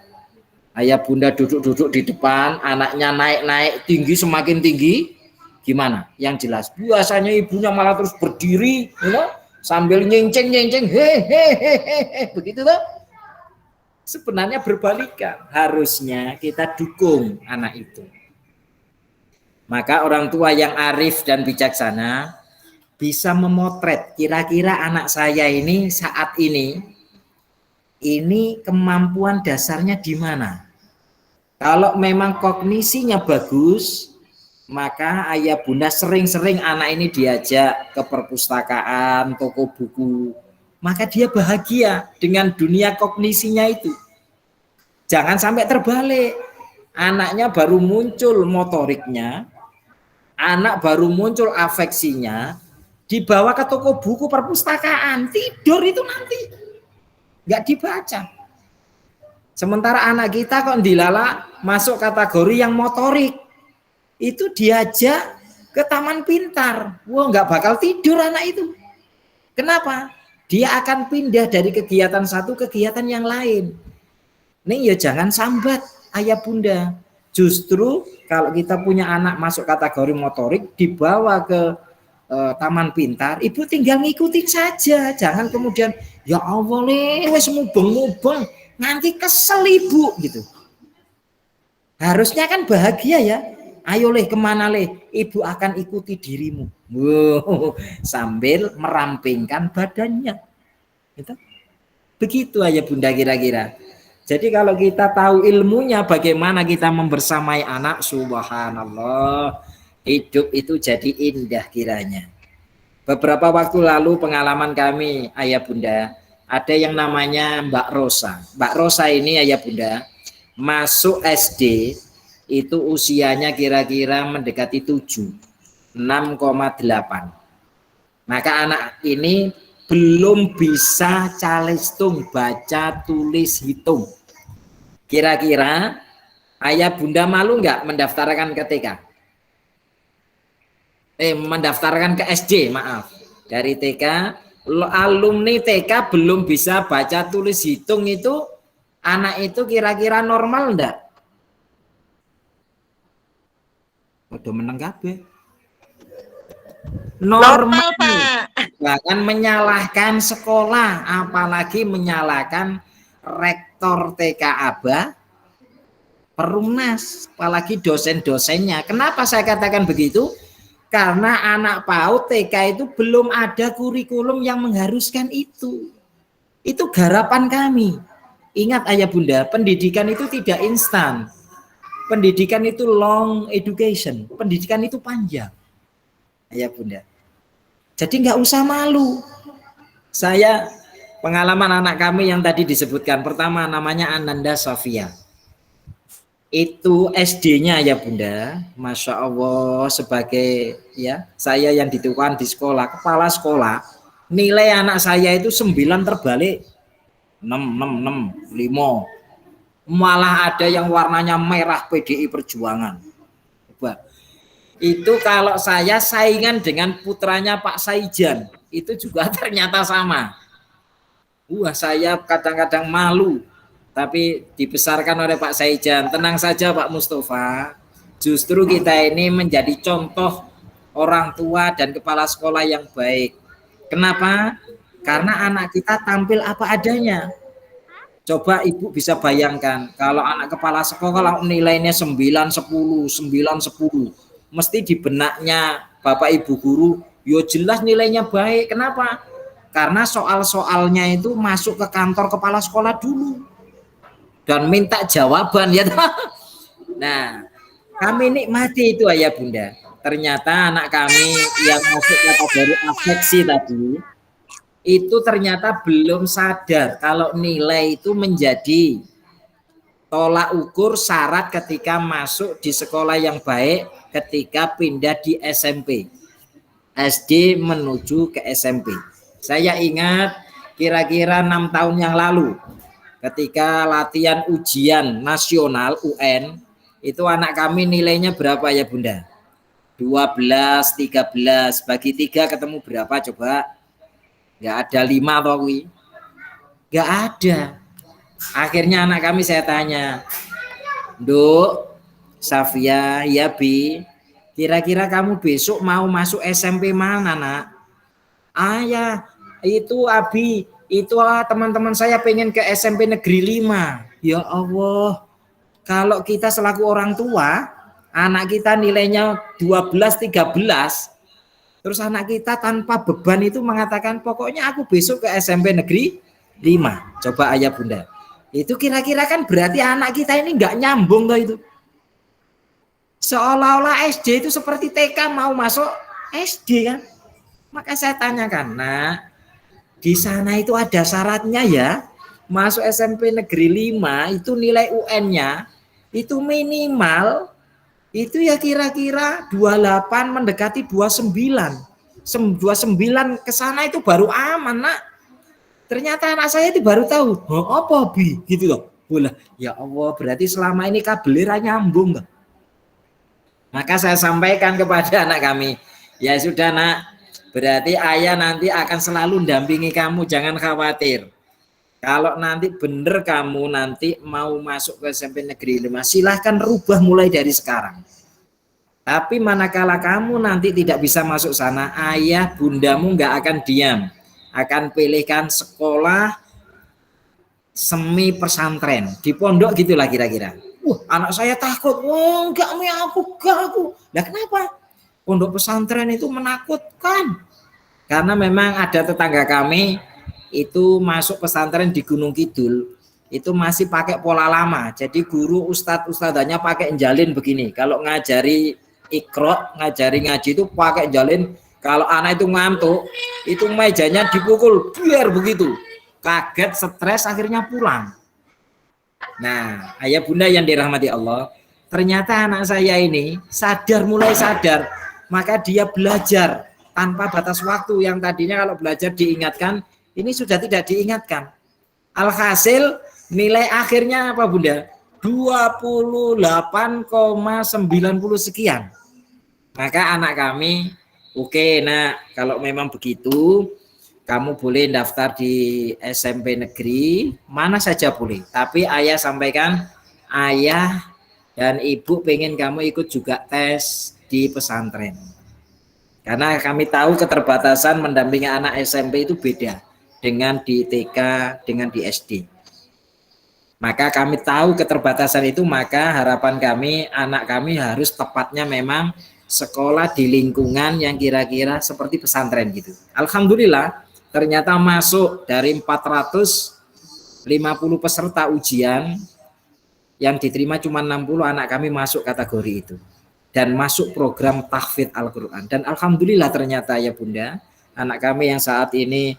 Ayah Bunda duduk-duduk di depan, anaknya naik-naik tinggi semakin tinggi. Gimana? Yang jelas biasanya ibunya malah terus berdiri, sambil nyenceng, hehehe, begitu tuh. Sebenarnya berbalikan, harusnya kita dukung anak itu. Maka orang tua yang arif dan bijaksana bisa memotret kira-kira anak saya ini saat ini kemampuan dasarnya di mana. Kalau memang kognisinya bagus, maka ayah bunda sering-sering anak ini diajak ke perpustakaan, toko buku, maka dia bahagia dengan dunia kognisinya itu. Jangan sampai terbalik, anaknya baru muncul motoriknya, anak baru muncul afeksinya, dibawa ke toko buku perpustakaan, tidur itu nanti nggak dibaca. Sementara anak kita kok dilala masuk kategori yang motorik, itu diajak ke taman pintar, nggak bakal tidur anak itu. Kenapa? Dia akan pindah dari kegiatan satu ke kegiatan yang lain. Nih ya jangan sambat ayah bunda. Justru kalau kita punya anak masuk kategori motorik, dibawa ke taman pintar, ibu tinggal ngikutin saja. Jangan kemudian ya Allah wes mubeng-mubeng, nanti kesel ibu gitu. Harusnya kan bahagia ya. Ayo kemana ibu akan ikuti dirimu. Sambil merampingkan badannya. Gitu. Begitu aja bunda kira-kira. Jadi kalau kita tahu ilmunya bagaimana kita membersamai anak, subhanallah, hidup itu jadi indah kiranya. Beberapa waktu lalu pengalaman kami ayah bunda, ada yang namanya Mbak Rosa. Mbak Rosa ini ayah bunda masuk SD itu usianya kira-kira mendekati 6,8. Maka anak ini belum bisa calistung, baca, tulis, hitung. Kira-kira ayah bunda malu nggak mendaftarkan ke TK? Mendaftarkan ke SD, maaf. Dari TK, alumni TK belum bisa baca, tulis, hitung itu, anak itu kira-kira normal enggak? Udah meneng kabeh. Normal, Pak. Bahkan menyalahkan sekolah, apalagi menyalahkan rektor TK Aba, Perumnas, apalagi dosen-dosennya. Kenapa saya katakan begitu? Karena anak PAUD TK itu belum ada kurikulum yang mengharuskan itu. Itu garapan kami. Ingat ayah bunda, pendidikan itu tidak instan. Pendidikan itu long education. Pendidikan itu panjang. Ayah bunda. Jadi nggak usah malu. Saya pengalaman anak kami yang tadi disebutkan. Pertama namanya Ananda Sofia. Itu SD-nya ya bunda, masya Allah, sebagai ya saya yang ditukan di sekolah, kepala sekolah, nilai anak saya itu 9 terbalik 6, 5. Malah ada yang warnanya merah PDI Perjuangan. Coba. Itu kalau saya saingan dengan putranya Pak Saijan, itu juga ternyata sama. Wah, saya kadang-kadang malu, tapi dibesarkan oleh Pak Saijan. Tenang saja Pak Mustafa, justru kita ini menjadi contoh orang tua dan kepala sekolah yang baik. Kenapa? Karena anak kita tampil apa adanya. Coba Ibu bisa bayangkan, kalau anak kepala sekolah nilainya 9, 10, 9, 10, mesti di benaknya Bapak Ibu guru, yo jelas nilainya baik. Kenapa? Karena soal-soalnya itu masuk ke kantor kepala sekolah dulu dan minta jawaban ya. Nah, kami nikmati itu ayah bunda. Ternyata anak kami yang masuk kategori afeksi tadi itu ternyata belum sadar kalau nilai itu menjadi tolak ukur syarat ketika masuk di sekolah yang baik ketika pindah di SMP. SD menuju ke SMP. Saya ingat kira-kira 6 tahun yang lalu ketika latihan ujian nasional UN, itu anak kami nilainya berapa ya bunda? 12, 13, bagi 3 ketemu berapa coba? Nggak ada 5 toh wi? Nggak ada. Akhirnya anak kami saya tanya, Duk, Safia, ya Bi, kira-kira kamu besok mau masuk SMP mana nak? Ayah, itu Abi, itu teman-teman saya pengen ke SMP Negeri 5. Ya Allah, kalau kita selaku orang tua, anak kita nilainya 12, 13, terus anak kita tanpa beban itu mengatakan pokoknya aku besok ke SMP Negeri 5. Coba ayah bunda. Itu kira-kira kan berarti anak kita ini nggak nyambung loh itu. Seolah-olah SD itu seperti TK mau masuk SD kan. Maka saya tanyakan, nah di sana itu ada syaratnya ya. Masuk SMP Negeri 5 itu nilai UN-nya itu minimal itu ya kira-kira 28 mendekati 29. 29 ke sana itu baru aman, nak. Ternyata anak saya itu baru tahu, "Oh, apa Bi?" gitu loh. Bola, ya Allah, berarti selama ini kabelnya nyambung, Bang. Maka saya sampaikan kepada anak kami, ya sudah, Nak. Berarti ayah nanti akan selalu dampingi kamu, jangan khawatir. Kalau nanti bener kamu nanti mau masuk ke SMP Negeri 5, silahkan rubah mulai dari sekarang. Tapi manakala kamu nanti tidak bisa masuk sana, ayah bundamu nggak akan diam. Akan pilihkan sekolah semi pesantren. Di pondok gitulah kira-kira. Anak saya takut. Oh, enggak aku. Nah kenapa? Pondok pesantren itu menakutkan. Karena memang ada tetangga kami itu masuk pesantren di Gunung Kidul, itu masih pakai pola lama. Jadi guru ustadzanya pakai jalin begini. Kalau ngajari Iqra, ngajari ngaji itu pakai jalin. Kalau anak itu ngantuk, itu mejanya dipukul biar begitu. Kaget, stres, akhirnya pulang. Nah, ayah bunda yang dirahmati Allah, ternyata anak saya ini mulai sadar. Maka dia belajar tanpa batas waktu. Yang tadinya kalau belajar diingatkan, ini sudah tidak diingatkan. Alhasil nilai akhirnya apa bunda? 28,90 sekian. Maka anak kami, oke, nah kalau memang begitu, kamu boleh daftar di SMP negeri, mana saja boleh. Tapi ayah sampaikan, ayah dan ibu pengen kamu ikut juga tes di pesantren. Karena kami tahu keterbatasan mendampingi anak SMP itu beda dengan di TK, dengan di SD. Maka kami tahu keterbatasan itu, maka harapan kami, anak kami harus tepatnya memang sekolah di lingkungan yang kira-kira seperti pesantren gitu. Alhamdulillah, ternyata masuk dari 450 peserta ujian, yang diterima cuma 60, anak kami masuk kategori itu. Dan masuk program tahfidz Al-Quran. Dan alhamdulillah ternyata ya bunda, anak kami yang saat ini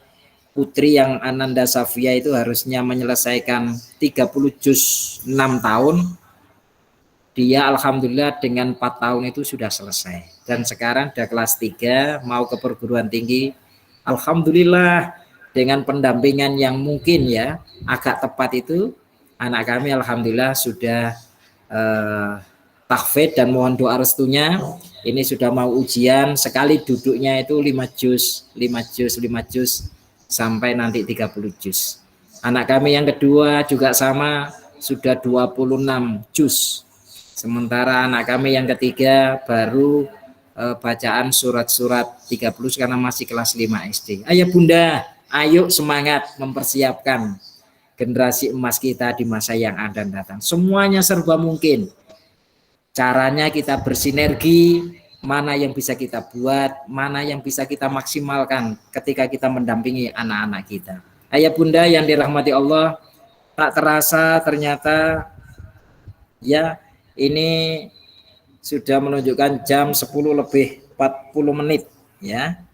putri yang Ananda Safia itu harusnya menyelesaikan 30 juz 6 tahun. Dia alhamdulillah dengan 4 tahun itu sudah selesai. Dan sekarang sudah kelas 3 mau ke perguruan tinggi. Alhamdulillah dengan pendampingan yang mungkin ya agak tepat itu, anak kami alhamdulillah sudah tahfidz dan mohon doa restunya. Ini sudah mau ujian, sekali duduknya itu 5 juz sampai nanti 30 juz. Anak kami yang kedua juga sama, sudah 26 juz. Sementara anak kami yang ketiga baru bacaan surat-surat 30 karena masih kelas 5 SD. Ayo Bunda, ayo semangat mempersiapkan generasi emas kita di masa yang akan datang. Semuanya serba mungkin. Caranya kita bersinergi, mana yang bisa kita buat, mana yang bisa kita maksimalkan ketika kita mendampingi anak-anak kita. Ayah Bunda yang dirahmati Allah, tak terasa ternyata ya ini sudah menunjukkan jam 10 lebih 40 menit ya.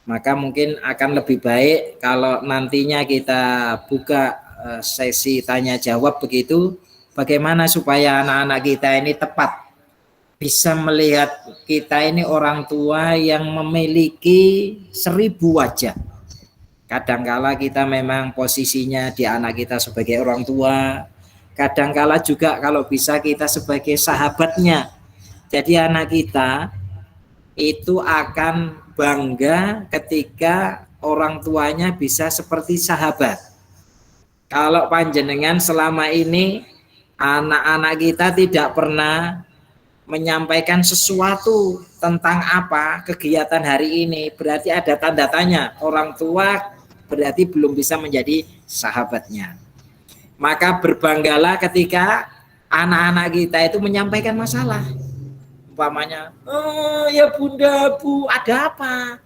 Maka mungkin akan lebih baik kalau nantinya kita buka sesi tanya jawab begitu. Bagaimana supaya anak-anak kita ini tepat bisa melihat kita ini orang tua yang memiliki 1000 wajah. Kadangkala kita memang posisinya di anak kita sebagai orang tua, kadangkala juga kalau bisa kita sebagai sahabatnya. Jadi anak kita itu akan bangga ketika orang tuanya bisa seperti sahabat. Kalau panjenengan selama ini anak-anak kita tidak pernah menyampaikan sesuatu tentang apa kegiatan hari ini, berarti ada tanda tanya. Orang tua berarti belum bisa menjadi sahabatnya. Maka berbanggalah ketika anak-anak kita itu menyampaikan masalah. Umpamanya, oh ya Bunda, Bu, ada apa?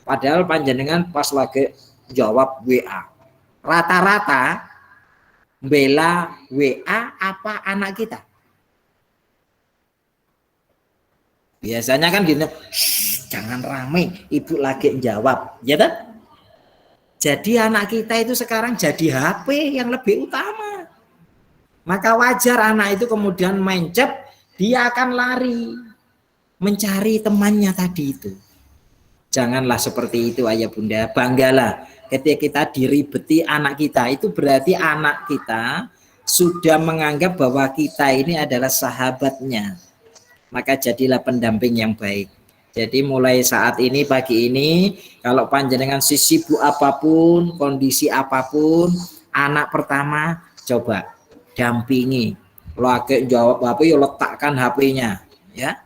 Padahal panjenengan pas lagi jawab WA. Rata-rata bela WA apa anak kita? Biasanya kan gini, jangan rame, ibu lagi jawab, ya kan? Jadi anak kita itu sekarang jadi HP yang lebih utama. Maka wajar anak itu kemudian mencep, dia akan lari mencari temannya tadi itu. Janganlah seperti itu ayah bunda, banggalah ketika kita diribeti anak kita, itu berarti anak kita sudah menganggap bahwa kita ini adalah sahabatnya. Maka jadilah pendamping yang baik. Jadi mulai saat ini, pagi ini, kalau panjenengan sibuk apapun, kondisi apapun, anak pertama coba dampingi. Lagi jawab HP, ya letakkan HP-nya, ya.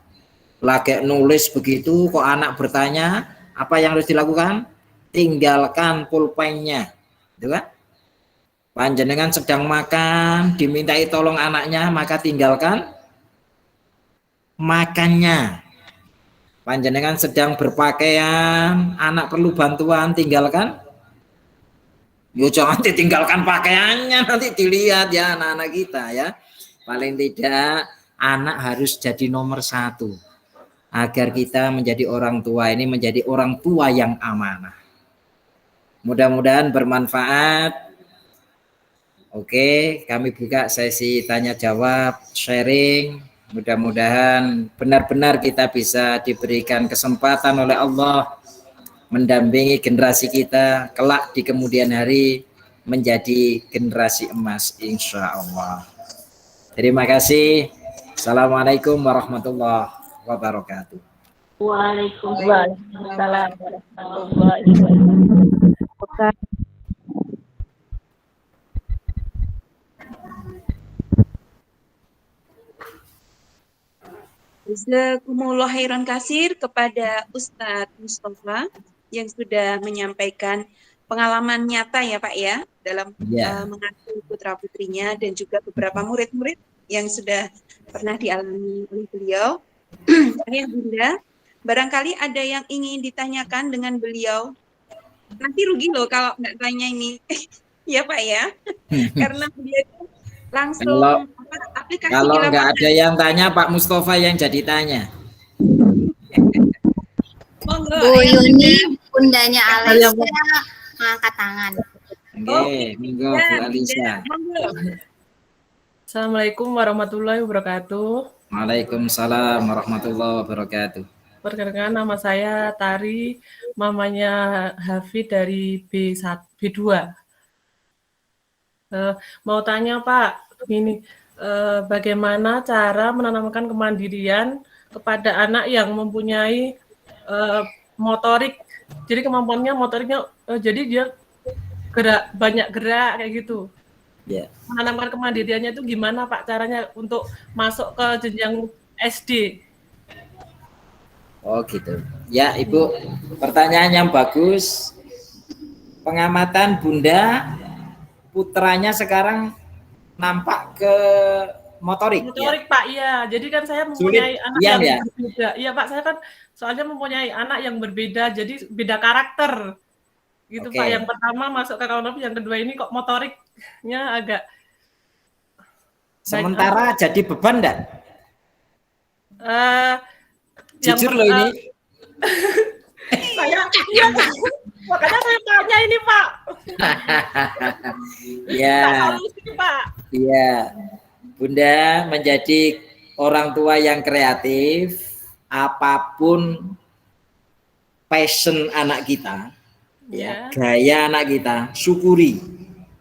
Lagi nulis begitu, kok anak bertanya, apa yang harus dilakukan? Tinggalkan pulpennya, gitu kan? Panjenengan sedang makan, dimintai tolong anaknya, maka tinggalkan makannya. Panjenengan sedang berpakaian, anak perlu bantuan, tinggalkan. Yo jangan ditinggalkan pakaiannya, nanti dilihat ya anak-anak kita ya. Paling tidak anak harus jadi nomor 1 agar kita menjadi orang tua ini menjadi orang tua yang amanah. Mudah-mudahan bermanfaat. Oke, kami buka sesi tanya jawab, sharing. Mudah-mudahan benar-benar kita bisa diberikan kesempatan oleh Allah mendampingi generasi kita kelak di kemudian hari menjadi generasi emas insya Allah. Terima kasih. Assalamualaikum warahmatullahi wabarakatuh. Waalaikumsalam warahmatullahi wabarakatuh. Jazakumullah khairan kasir kepada Ustadz Mustafa yang sudah menyampaikan pengalaman nyata ya Pak ya dalam mengasuh putra-putrinya dan juga beberapa murid-murid yang sudah pernah dialami oleh beliau. Ayah Bunda, barangkali ada yang ingin ditanyakan dengan beliau. Nanti rugi loh kalau nggak tanya ini. Ya Pak ya. Karena beliau itu langsung aplikasi. Kalau nggak ada yang tanya, Pak Mustafa yang jadi tanya. Bu Yuni, bundanya Alisa mengangkat tangan. Oke, minggu Bu Alisa. Assalamualaikum warahmatullahi wabarakatuh. Waalaikumsalam warahmatullahi wabarakatuh. Perkenalkan nama saya Tari, mamanya Hafid dari B2. Mau tanya Pak, begini, bagaimana cara menanamkan kemandirian kepada anak yang mempunyai motorik, jadi kemampuannya motoriknya, jadi dia banyak gerak kayak gitu. Ya. Menanamkan kemandiriannya itu gimana Pak caranya untuk masuk ke jenjang SD? Oh gitu. Ya Ibu, pertanyaan yang bagus. Pengamatan Bunda, putranya sekarang nampak ke motorik. Motorik ya? Pak, iya. Jadi kan saya mempunyai anak yang berbeda. Iya Pak, saya kan soalnya mempunyai anak yang berbeda, jadi beda karakter. Gitu Pak, yang pertama masuk ke kronopi, yang kedua ini kok motoriknya agak... Sementara jadi beban enggak? Jujur loh ini. Iya Pak, makanya saya tanya ini Pak. Ya. Pak. Iya. Bunda menjadi orang tua yang kreatif, apapun passion anak kita, ya, gaya anak kita, syukuri.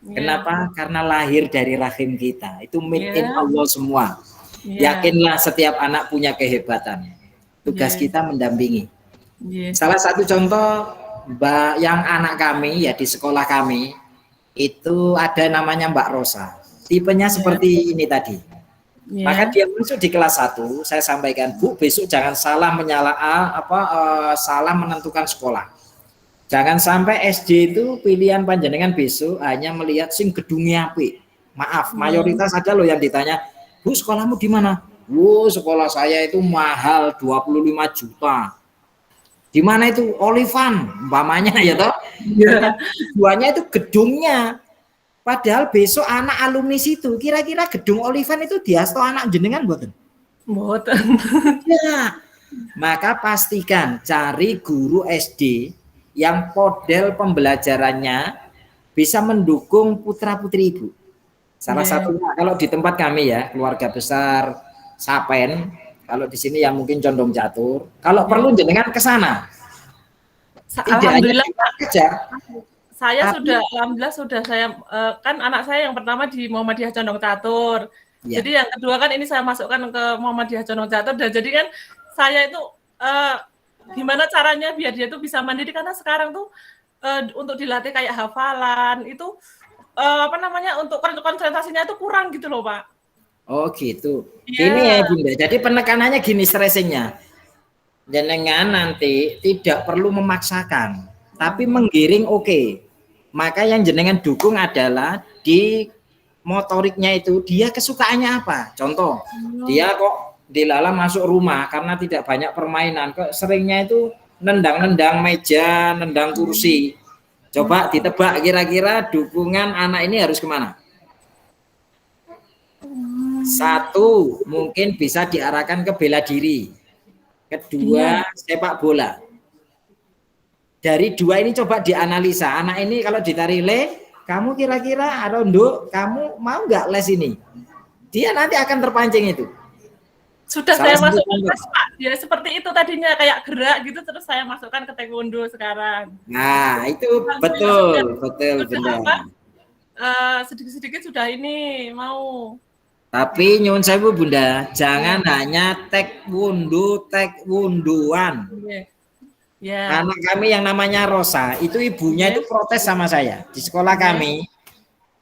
Kenapa? Karena lahir dari rahim kita. Itu made in Allah semua. Yakinlah setiap anak punya kehebatan. Tugas kita mendampingi. Salah satu contoh yang anak kami ya di sekolah kami itu ada namanya Mbak Rosa. Tipenya seperti ini tadi. Maka dia masuk di kelas 1, saya sampaikan, Bu, besok jangan salah salah menentukan sekolah. Jangan sampai SD itu pilihan panjenengan besok hanya melihat sing gedungnya apik. Maaf, mayoritas ada loh yang ditanya, Bu, sekolahmu di mana? Wow, sekolah saya itu mahal 25 juta. Di mana itu? Olivan, umpamanya ya toh. Tujuannya itu gedungnya. Padahal besok anak alumni situ, kira-kira gedung Olivan itu diasto anak jenengan mboten? Mboten. Ya. Maka pastikan cari guru SD yang model pembelajarannya bisa mendukung putra-putri Ibu. Salah satunya kalau di tempat kami ya, keluarga besar Sapen, kalau di sini yang mungkin condong catur, kalau perlu jenengan ke sana. Alhamdulillah saja. Saya alhamdulillah sudah saya kan anak saya yang pertama di Muhammadiyah Condong Catur. Ya. Jadi yang kedua kan ini saya masukkan ke Muhammadiyah Condong Catur dan jadi kan saya itu gimana caranya biar dia tuh bisa mandiri karena sekarang tuh untuk dilatih kayak hafalan itu untuk konsentrasinya itu kurang gitu loh Pak. Oh gitu. Ini ya Bunda. Jadi penekanannya gini stressingnya. Jenengan nanti tidak perlu memaksakan, tapi menggiring Maka yang jenengan dukung adalah di motoriknya itu dia kesukaannya apa. Contoh, dia kok dilala masuk rumah karena tidak banyak permainan, kok seringnya itu nendang-nendang meja, nendang kursi. Coba ditebak kira-kira dukungan anak ini harus kemana? Satu, mungkin bisa diarahkan ke bela diri. Kedua, sepak bola. Dari dua ini coba dianalisa. Anak ini kalau ditarik kamu kira-kira Nduk, kamu mau nggak les ini? Dia nanti akan terpancing itu. Sudah saya masukkan les Pak. Dia seperti itu tadinya kayak gerak gitu terus saya masukkan ke taekwondo sekarang. Nah itu betul benar. Sedikit-sedikit sudah ini mau. Tapi nyuwun sewu Bunda, jangan hanya taekwondoan. Yeah. Anak kami yang namanya Rosa, itu ibunya itu protes sama saya. Di sekolah kami,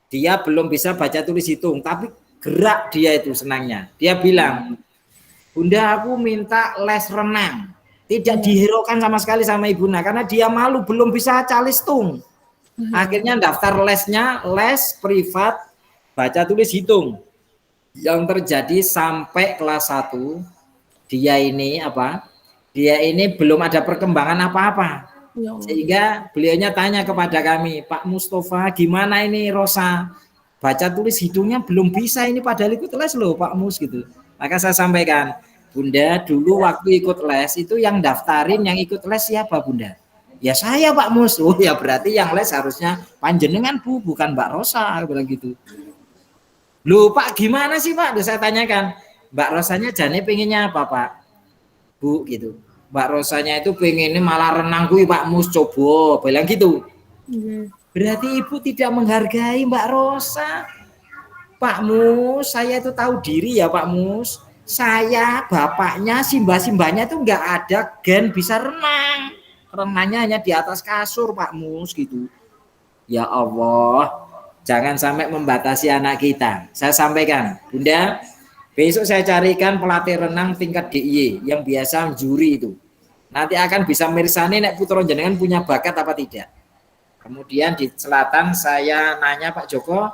dia belum bisa baca tulis hitung, tapi gerak dia itu senangnya. Dia bilang, Bunda aku minta les renang. Tidak dihiraukan sama sekali sama ibunya, karena dia malu belum bisa calistung. Akhirnya daftar lesnya, les privat, baca tulis hitung. Yang terjadi sampai kelas 1, dia ini belum ada perkembangan apa-apa. Sehingga beliaunya tanya kepada kami, Pak Mustafa, gimana ini Rosa? Baca tulis hidungnya belum bisa ini padahal ikut les loh Pak Mus gitu. Maka saya sampaikan, Bunda dulu waktu ikut les itu yang daftarin yang ikut les siapa Bunda? Ya saya Pak Mus. Oh ya berarti yang les harusnya panjenengan Bu, bukan Mbak Rosa, bilang gitu. Loh Pak gimana sih Pak? Saya tanyakan, Mbak Rosanya jane pengennya apa Pak? Bu gitu. Mbak Rosanya itu pengennya malah renang kuwi Pak Mus coba bilang gitu. Berarti ibu tidak menghargai Mbak Rosa. Pak Mus, saya itu tahu diri ya Pak Mus. Saya bapaknya, simbah-simbahnya itu nggak ada gen bisa renang. Renangnya hanya di atas kasur Pak Mus gitu. Ya Allah, jangan sampai membatasi anak kita. Saya sampaikan, Bunda, besok saya carikan pelatih renang tingkat DIY yang biasa juri itu. Nanti akan bisa mirsani nek putra jenengan punya bakat apa tidak. Kemudian di selatan saya nanya Pak Joko,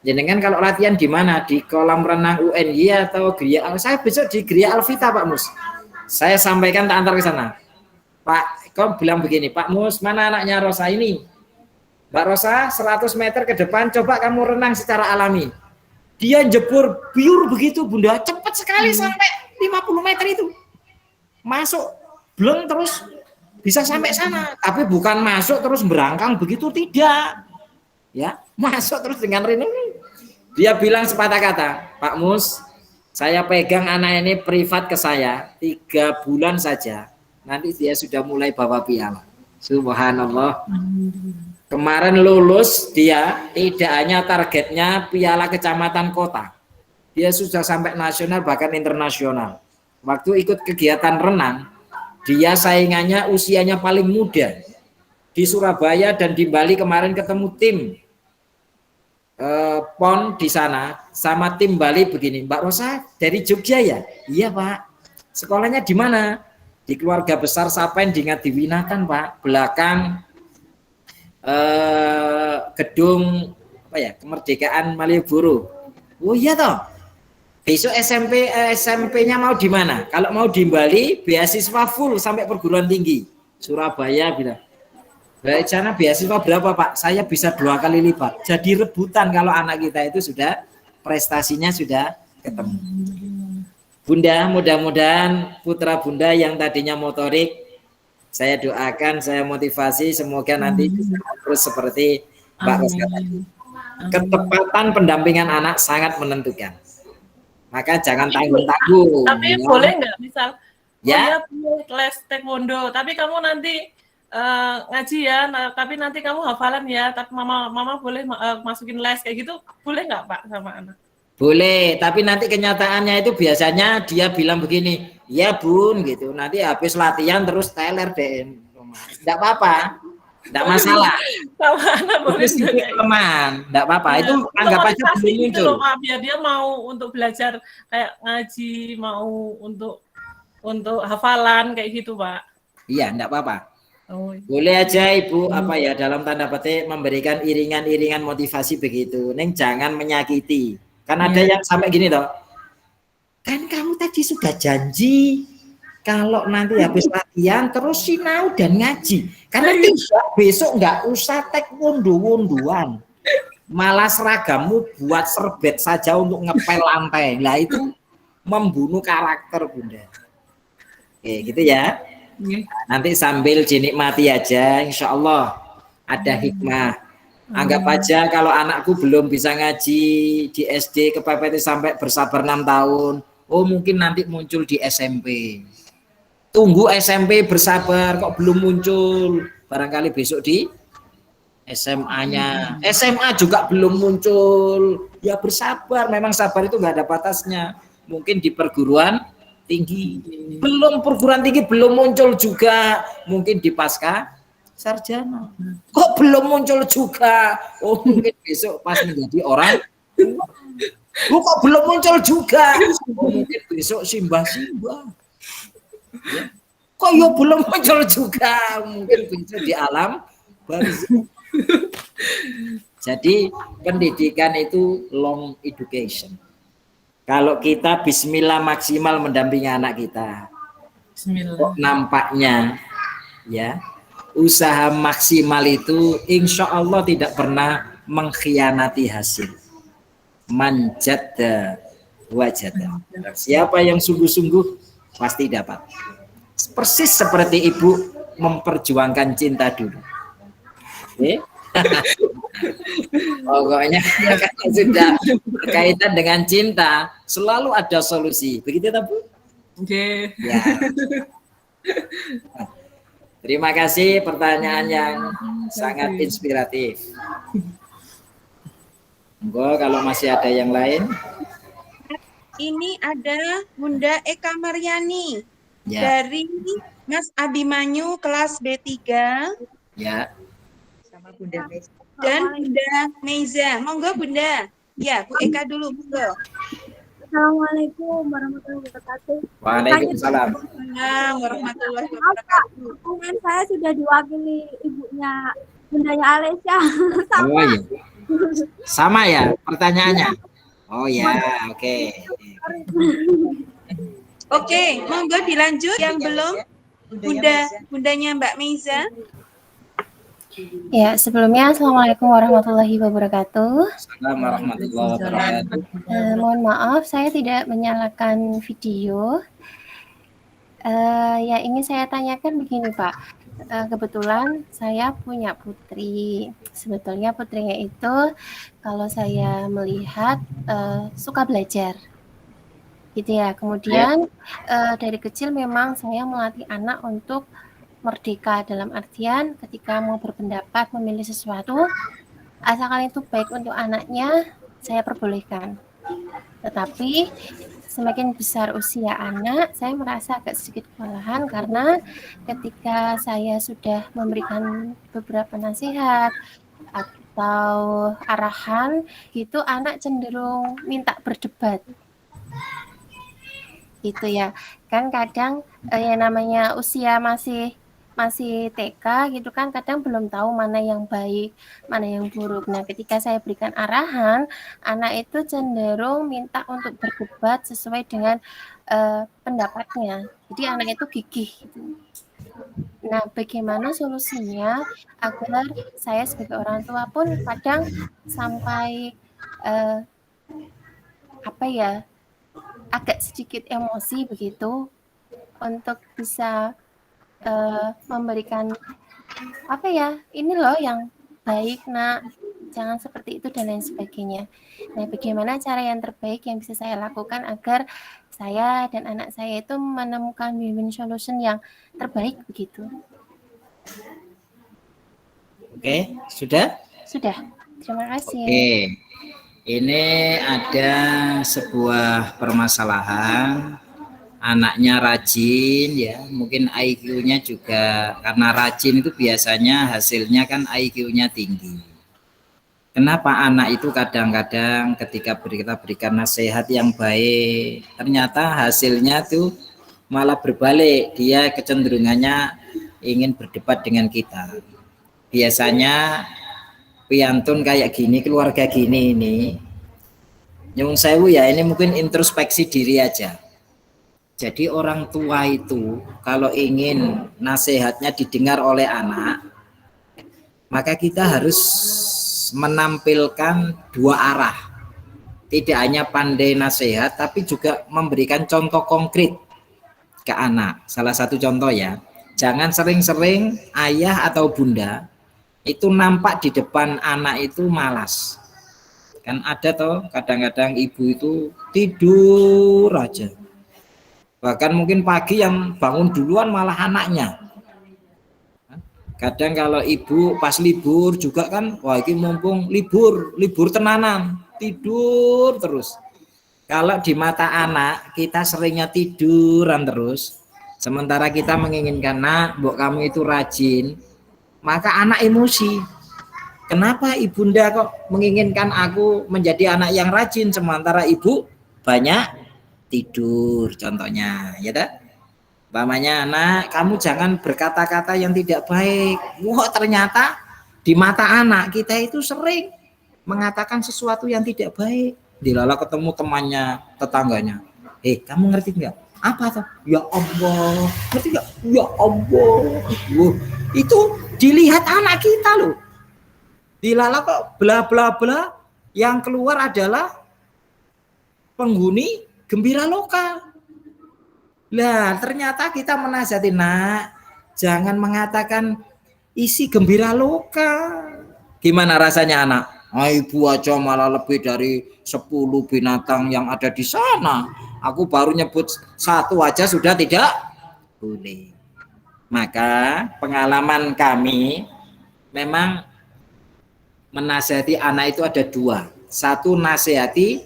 jenengan kalau latihan di mana? Di kolam renang UNY atau Gria? Saya besok di Gria Alvita Pak Mus. Saya sampaikan tak antar ke sana. Pak, kau bilang begini, Pak Mus, mana anaknya Rosa ini? Mbak Rosa 100 meter ke depan coba kamu renang secara alami. Dia jebur biur begitu Bunda, cepat sekali sampai 50 meter itu. Masuk, belum terus bisa sampai sana, tapi bukan masuk terus berangkang begitu, tidak. Ya, masuk terus dengan renang. Dia bilang sepatah kata, Pak Mus, saya pegang anak ini privat ke saya 3 bulan saja. Nanti dia sudah mulai bawa piala. Subhanallah. Kemarin lulus dia tidak hanya targetnya piala kecamatan kota. Dia sudah sampai nasional bahkan internasional. Waktu ikut kegiatan renang, dia saingannya usianya paling muda. Di Surabaya dan di Bali kemarin ketemu tim PON di sana sama tim Bali begini. Mbak Rosa dari Jogja ya? Iya Pak. Sekolahnya di mana? Di Keluarga Besar Sapen di Ngadiwinatan Pak. Belakang gedung apa ya, Kemerdekaan Malioboro. Oh iya toh. Besok SMP-nya mau di mana? Kalau mau di Bali beasiswa full sampai perguruan tinggi. Surabaya bilang. Baik sana beasiswa berapa Pak? Saya bisa 2 kali lipat. Jadi rebutan kalau anak kita itu sudah prestasinya sudah ketemu. Bunda, mudah-mudahan putra Bunda yang tadinya motorik, saya doakan, saya motivasi, semoga nanti bisa terus seperti Mbak Rosa tadi. Ketepatan pendampingan anak sangat menentukan. Maka jangan tanggung-tanggung. Tapi boleh nggak misal, ya, les taekwondo, tapi kamu nanti ngaji ya, tapi nanti kamu hafalan ya, tapi mama boleh masukin les kayak gitu, boleh nggak Pak sama anak? Boleh, tapi nanti kenyataannya itu biasanya dia bilang begini, ya Bun gitu, nanti habis latihan terus teler deh, enggak apa-apa, enggak masalah. Sama anak boleh juga. Teman, enggak apa-apa, ya, itu anggap aja belum muncul. Biar dia mau untuk belajar kayak ngaji, mau untuk hafalan kayak gitu Pak. Iya, enggak apa-apa. Oh. Boleh aja Ibu apa ya dalam tanda petik memberikan iringan-iringan motivasi begitu. Neng jangan menyakiti. Kan ada yang sampai gini toh. Kan kamu tadi sudah janji kalau nanti habis latihan terus sinau dan ngaji. Karena tidak besok nggak usah taekwondo-wondoan. Malah seragammu buat serbet saja untuk ngepel lantai. Lah itu membunuh karakter Bunda. Oke, gitu ya. Nanti sambil dinikmati aja, insya Allah ada hikmah. Anggap aja kalau anakku belum bisa ngaji di SD kepepet sampai bersabar 6 tahun. Oh mungkin nanti muncul di SMP. Tunggu SMP bersabar kok belum muncul. Barangkali besok di SMA-nya. SMA juga belum muncul. Ya bersabar, memang sabar itu nggak ada batasnya. Mungkin di perguruan tinggi. Belum perguruan tinggi belum muncul juga. Mungkin di pasca sarjana. Kok belum muncul juga? Oh mungkin besok pas menjadi orang. Kok belum muncul juga? Oh, mungkin besok simbah-simbah. Ya. Kok ya belum muncul juga? Mungkin besok di alam barzakh. Jadi pendidikan itu long education. Kalau kita bismillah maksimal mendampingi anak kita. Bismillah. Kok nampaknya ya usaha maksimal itu insya Allah tidak pernah mengkhianati hasil. Manjadda wajada. Siapa yang sungguh-sungguh pasti dapat. Persis seperti ibu memperjuangkan cinta dulu. Pokoknya kalau sudah berkaitan dengan cinta selalu ada solusi. Begitu tak Bu? Oke. Ya. Terima kasih pertanyaan yang sangat inspiratif. Monggo kalau masih ada yang lain. Ini ada Bunda Eka Maryani Ya. dari Mas Abimanyu kelas B3 Ya. Sama Bunda Mesa. dan Bunda Meiza. Monggo Bunda. Ya, Bu Eka dulu, monggo. Assalamualaikum warahmatullahi wabarakatuh. Waalaikumsalam. Assalamualaikum warahmatullahi wabarakatuh. Dengan saya sudah diwakili ibunya Bundanya Alesya. Oh iya. Sama ya pertanyaannya. Oh ya, oke. Oke, monggo dilanjut yang belum. Bundanya Mbak Meiza. Ya, sebelumnya Assalamualaikum warahmatullahi wabarakatuh. Assalamualaikum warahmatullahi wabarakatuh. Mohon maaf, saya tidak menyalakan video. Yang ingin saya tanyakan begini Pak, kebetulan saya punya putri. Sebetulnya putrinya itu kalau saya melihat suka belajar, gitu ya. Kemudian dari kecil memang saya melatih anak untuk merdeka dalam artian ketika mau berpendapat, memilih sesuatu, asalkan itu baik untuk anaknya, saya perbolehkan. Tetapi semakin besar usia anak, saya merasa agak sedikit kewalahan karena ketika saya sudah memberikan beberapa nasihat atau arahan, gitu anak cenderung minta berdebat. Gitu ya. Kan kadang yang namanya usia masih TK gitu kan, kadang belum tahu mana yang baik, mana yang buruk. Nah, ketika saya berikan arahan, anak itu cenderung minta untuk berdebat sesuai dengan pendapatnya. Jadi anak itu gigih gitu. Nah, bagaimana solusinya agar saya sebagai orang tua pun kadang sampai agak sedikit emosi begitu untuk bisa memberikan ini loh yang baik nak, jangan seperti itu dan lain sebagainya. Nah, bagaimana cara yang terbaik yang bisa saya lakukan agar saya dan anak saya itu menemukan win-win solution yang terbaik begitu? Oke, sudah? Sudah, terima kasih. Oke, ini ada sebuah permasalahan. Anaknya rajin ya, mungkin IQ-nya juga karena rajin itu biasanya hasilnya kan IQ-nya tinggi. Kenapa anak itu kadang-kadang ketika kita berikan nasihat yang baik, ternyata hasilnya tuh malah berbalik, dia kecenderungannya ingin berdebat dengan kita. Biasanya piantun kayak gini, keluarga gini ini, nyuwun sewu ya, ini mungkin introspeksi diri aja. Jadi orang tua itu kalau ingin nasihatnya didengar oleh anak, maka kita harus menampilkan dua arah. Tidak hanya pandai nasihat, tapi juga memberikan contoh konkret ke anak. Salah satu contoh ya, jangan sering-sering ayah atau bunda itu nampak di depan anak itu malas. Kan ada toh kadang-kadang ibu itu tidur aja. Bahkan mungkin pagi yang bangun duluan malah anaknya. Kadang kalau ibu pas libur juga kan, wah ini mumpung libur tenanan, tidur terus. Kalau di mata anak kita seringnya tiduran terus, sementara kita menginginkan nak, mbok kamu itu rajin, maka anak emosi. Kenapa ibunda kok menginginkan aku menjadi anak yang rajin sementara ibu banyak tidur, contohnya ya tak? Umpamanya anak, kamu jangan berkata-kata yang tidak baik. Wah, ternyata di mata anak kita itu sering mengatakan sesuatu yang tidak baik. Dilala ketemu temannya, tetangganya, kamu ngerti nggak? Apa tuh? Ya Allah, ngerti nggak? Ya Allah. Itu dilihat anak kita loh. Dilala kok bla bla bla, yang keluar adalah penghuni gembira lokal. Lah, ternyata kita menasihati, nak, jangan mengatakan isi gembira lokal. Gimana rasanya anak? Ibu aja malah lebih dari 10 binatang yang ada di sana. Aku baru nyebut satu aja sudah tidak boleh. Maka pengalaman kami memang menasihati anak itu ada dua. Satu, nasihati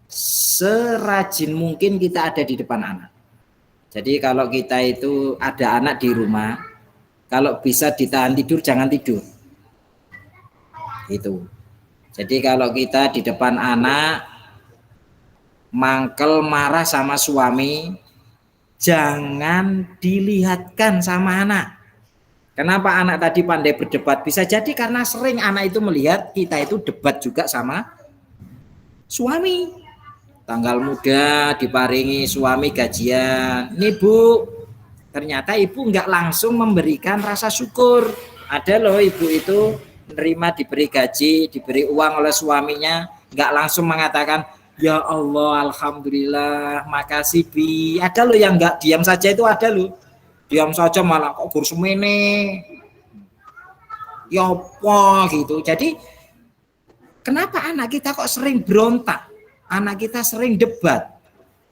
serajin mungkin kita ada di depan anak. Jadi kalau kita itu ada anak di rumah, kalau bisa ditahan tidur jangan tidur. Itu. Jadi kalau kita di depan anak mangkel marah sama suami, jangan dilihatkan sama anak. Kenapa anak tadi pandai berdebat? Bisa jadi karena sering anak itu melihat kita itu debat juga sama suami. Tanggal muda diparingi suami gajian. Nih Bu, ternyata ibu nggak langsung memberikan rasa syukur. Ada loh ibu itu menerima diberi gaji, diberi uang oleh suaminya, nggak langsung mengatakan, ya Allah, alhamdulillah, makasih Bi. Ada loh yang nggak diam saja itu ada loh. Diam saja malah kok gur semene. Ya apa gitu. Jadi kenapa anak kita kok sering berontak? Anak kita sering debat.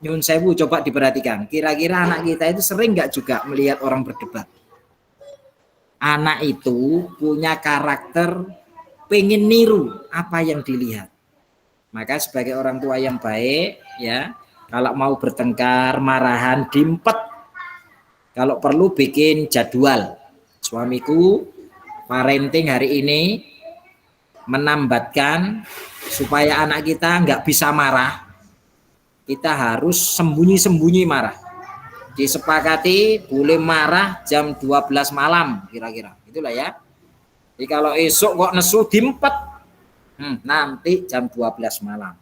Nyun sewu, coba diperhatikan. Kira-kira anak kita itu sering nggak juga melihat orang berdebat? Anak itu punya karakter pengen niru apa yang dilihat. Maka sebagai orang tua yang baik, ya, kalau mau bertengkar, marahan, diempet. Kalau perlu bikin jadwal. Suamiku parenting hari ini menambatkan supaya anak kita nggak bisa marah. Kita harus sembunyi-sembunyi marah. Disepakati boleh marah jam 12 malam kira-kira. Itulah ya. Jadi kalau esok kok nesu diempet, nanti jam 12 malam.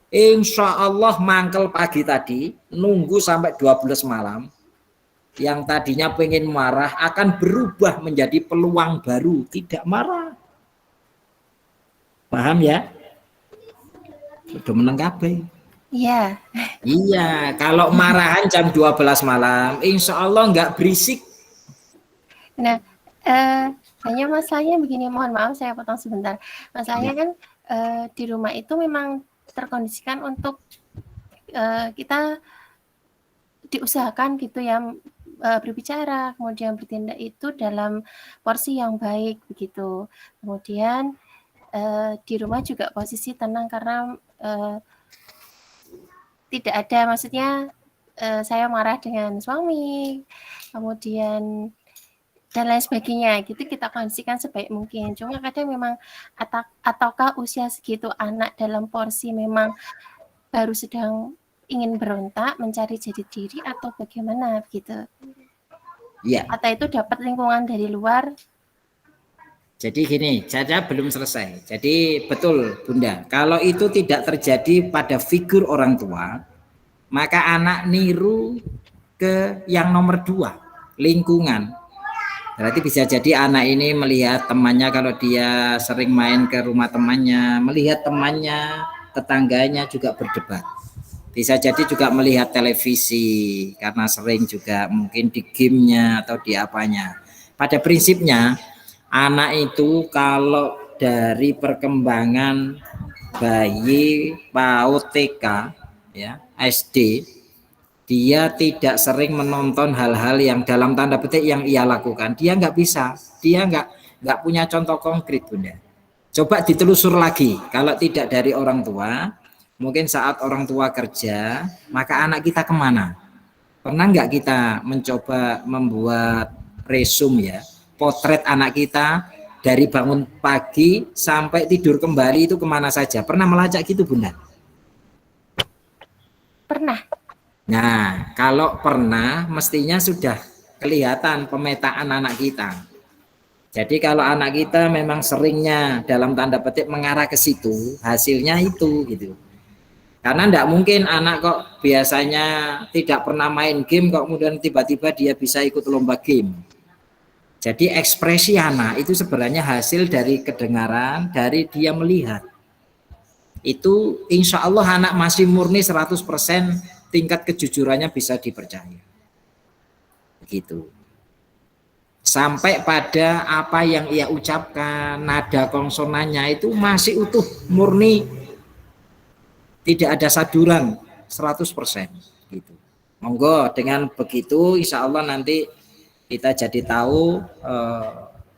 Insya Allah mangkel pagi tadi, nunggu sampai 12 malam. Yang tadinya pengen marah akan berubah menjadi peluang baru, tidak marah. Paham ya? Sudah meneng kabeh. Iya. Iya, kalau marahan jam 12 malam, insya Allah nggak berisik. Nah, hanya masalahnya begini, mohon maaf saya potong sebentar. Masalahnya kan di rumah itu memang terkondisikan untuk kita diusahakan gitu ya, berbicara, kemudian bertindak itu dalam porsi yang baik begitu. Kemudian di rumah juga posisi tenang karena tidak ada, maksudnya saya marah dengan suami, kemudian dan lain sebagainya gitu, kita kondisikan sebaik mungkin. Cuma kadang memang ataukah usia segitu anak dalam porsi memang baru sedang ingin berontak, mencari jati diri atau bagaimana gitu. Iya. Atau itu dapat lingkungan dari luar. Jadi gini, saya belum selesai. Jadi betul Bunda, kalau itu tidak terjadi pada figur orang tua, maka anak niru ke yang nomor 2, lingkungan. Berarti bisa jadi anak ini melihat temannya, kalau dia sering main ke rumah temannya, melihat temannya, tetangganya juga berdebat. Bisa jadi juga melihat televisi karena sering juga mungkin di gamenya atau di apanya. Pada prinsipnya anak itu kalau dari perkembangan bayi PAUD TK ya, SD, dia tidak sering menonton hal-hal yang dalam tanda petik yang ia lakukan. Dia nggak bisa, dia nggak punya contoh konkret Bunda. Coba ditelusur lagi, kalau tidak dari orang tua, mungkin saat orang tua kerja, maka anak kita kemana? Pernah nggak kita mencoba membuat resume ya, potret anak kita dari bangun pagi sampai tidur kembali itu kemana saja? Pernah melacak gitu Bunda? Pernah. Nah, kalau pernah mestinya sudah kelihatan pemetaan anak kita. Jadi kalau anak kita memang seringnya dalam tanda petik mengarah ke situ, hasilnya itu gitu. Karena tidak mungkin anak kok biasanya tidak pernah main game kok kemudian tiba-tiba dia bisa ikut lomba game. Jadi ekspresi anak itu sebenarnya hasil dari kedengaran, dari dia melihat. Itu insya Allah anak masih murni 100%, tingkat kejujurannya bisa dipercaya. Begitu. Sampai pada apa yang ia ucapkan, nada konsonannya itu masih utuh, murni. Tidak ada saduran 100% gitu. Monggo dengan begitu insya Allah nanti kita jadi tahu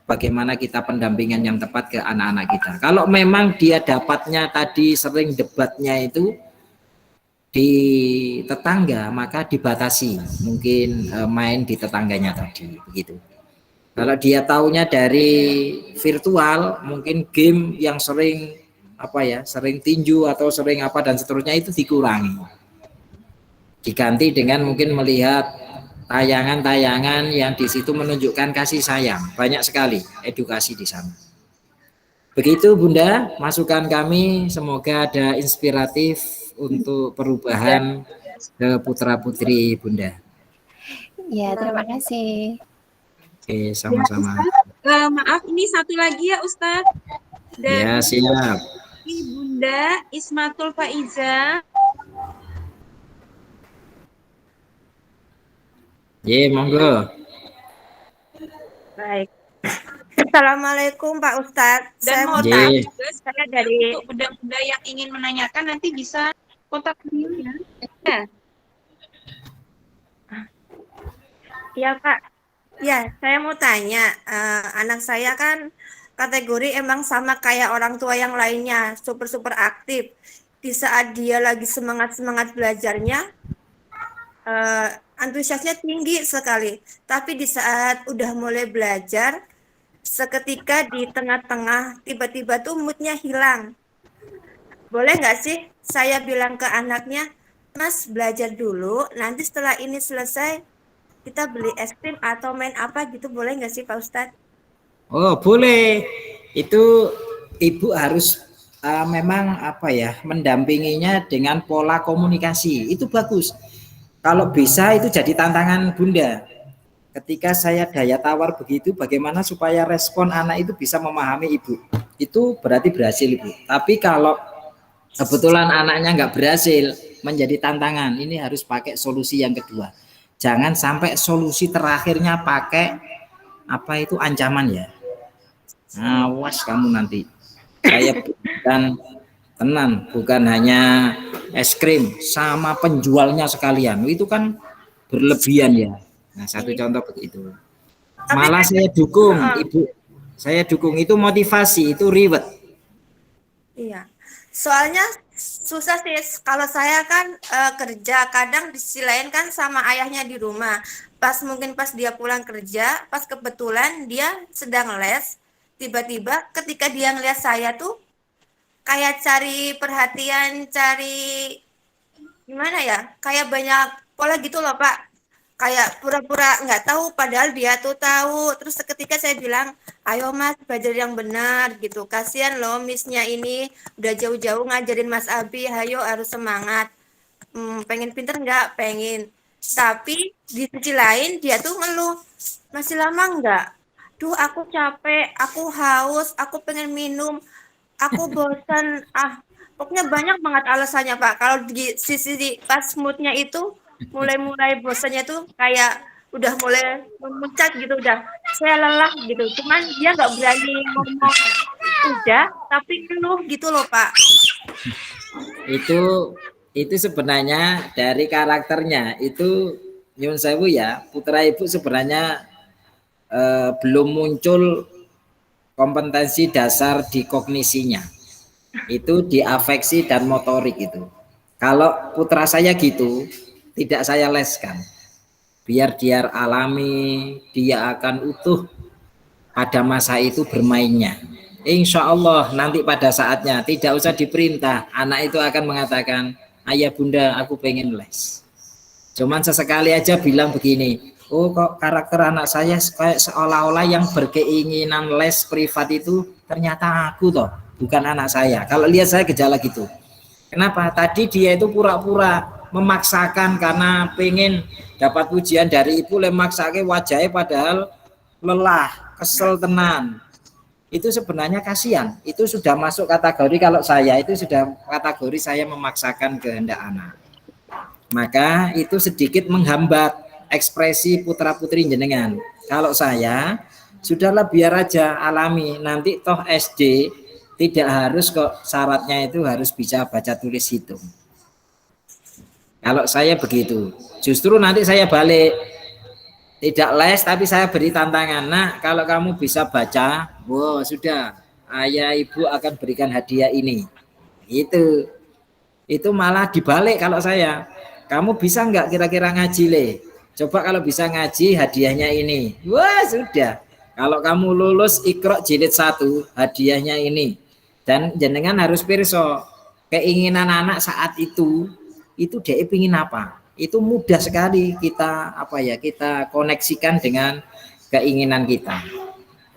bagaimana kita pendampingan yang tepat ke anak-anak kita. Kalau memang dia dapatnya tadi sering debatnya itu di tetangga, maka dibatasi, mungkin main di tetangganya tadi, begitu. Kalau dia taunya dari virtual, mungkin game yang sering sering tinju atau sering apa dan seterusnya itu dikurangi. Diganti dengan mungkin melihat tayangan-tayangan yang di situ menunjukkan kasih sayang. Banyak sekali edukasi di sana. Begitu Bunda, masukan kami, semoga ada inspiratif untuk perubahan ke putra-putri Bunda. Ya, terima kasih. Oke, sama-sama. Maaf, ini satu lagi ya Ustadz. Ya, siap. Bunda Ismatul Faiza. Ye, monggo. Baik. Assalamualaikum Pak Ustadz. Dan mau Ye. tahu juga saya dari untuk bunda-bunda yang ingin menanyakan nanti bisa kontak beliau ya. Ya. Iya Pak. Ya, saya mau tanya, anak saya kan kategori emang sama kayak orang tua yang lainnya, super aktif. Di saat dia lagi semangat belajarnya, antusiasnya tinggi sekali. Tapi di saat udah mulai belajar, seketika di tengah-tengah tiba-tiba tuh moodnya hilang. Boleh nggak sih saya bilang ke anaknya, Mas belajar dulu, nanti setelah ini selesai kita beli es krim atau main apa gitu, boleh nggak sih Pak Ustadz? Oh, boleh. Itu ibu harus memang mendampinginya dengan pola komunikasi. Itu bagus. Kalau bisa itu jadi tantangan Bunda. Ketika saya daya tawar begitu, bagaimana supaya respon anak itu bisa memahami ibu. Itu berarti berhasil Ibu. Tapi kalau kebetulan anaknya nggak berhasil, menjadi tantangan. Ini harus pakai solusi yang kedua. Jangan sampai solusi terakhirnya pakai ancaman ya. Awas kamu nanti. Saya bukan tenan, bukan hanya es krim, sama penjualnya sekalian. Itu kan berlebihan ya. Nah, satu contoh begitu. Malah saya dukung, Ibu. Saya dukung itu motivasi, itu reward. Iya. Soalnya susah sih kalau saya kan kerja, kadang di sisi lain kan sama ayahnya di rumah. Mungkin pas dia pulang kerja, pas kebetulan dia sedang les, tiba-tiba ketika dia ngeliat saya tuh kayak cari perhatian, cari gimana ya, kayak banyak pola gitu loh Pak. Kayak pura-pura nggak tahu padahal dia tuh tahu. Terus seketika saya bilang, ayo Mas belajar yang benar gitu, kasihan loh Miss-nya ini udah jauh-jauh ngajarin Mas Abi, ayo harus semangat. Pengen pinter nggak? Pengen. Tapi di sisi lain dia tuh ngeluh, masih lama nggak? Duh aku capek, aku haus, aku pengen minum, aku bosan. Pokoknya banyak banget alasannya Pak. Kalau di sisi pas moodnya itu mulai bosannya tuh kayak udah mulai memuncak gitu, udah saya lelah gitu. Cuman dia nggak berani ngomong udah, tapi keluh gitu loh Pak. Itu sebenarnya dari karakternya itu nyun sewu ya, putra ibu sebenarnya belum muncul kompetensi dasar di kognisinya. Itu di afeksi dan motorik itu. Kalau putra saya gitu, tidak saya leskan. Biar dia alami, dia akan utuh pada masa itu bermainnya. Insya Allah nanti pada saatnya tidak usah diperintah, anak itu akan mengatakan, ayah bunda aku pengen les. Cuman sesekali aja bilang begini, oh kok karakter anak saya kayak seolah-olah yang berkeinginan les privat itu ternyata aku toh, bukan anak saya. Kalau lihat saya gejala gitu. Kenapa? Tadi dia itu pura-pura memaksakan karena pengen dapat pujian dari ibu, lemaksake wajahnya padahal lelah, kesel tenan. Itu sebenarnya kasihan. Itu sudah masuk kategori, kalau saya itu sudah kategori saya memaksakan kehendak anak. Maka itu sedikit menghambat ekspresi putra-putri jenengan. Kalau saya sudahlah biar aja alami, nanti toh SD tidak harus kok syaratnya itu harus bisa baca tulis hitung. Kalau saya begitu, justru nanti saya balik. Tidak les, tapi saya beri tantangan. Nak, kalau kamu bisa baca, wow sudah, ayah ibu akan berikan hadiah ini. Itu malah dibalik kalau saya. Kamu bisa nggak kira-kira ngaji le? Coba kalau bisa ngaji, hadiahnya ini. Wah sudah. Kalau kamu lulus Iqra jilid 1, hadiahnya ini. Dan jenengan harus pirsa, keinginan anak saat itu dia ingin apa? Itu mudah sekali kita kita koneksikan dengan keinginan kita.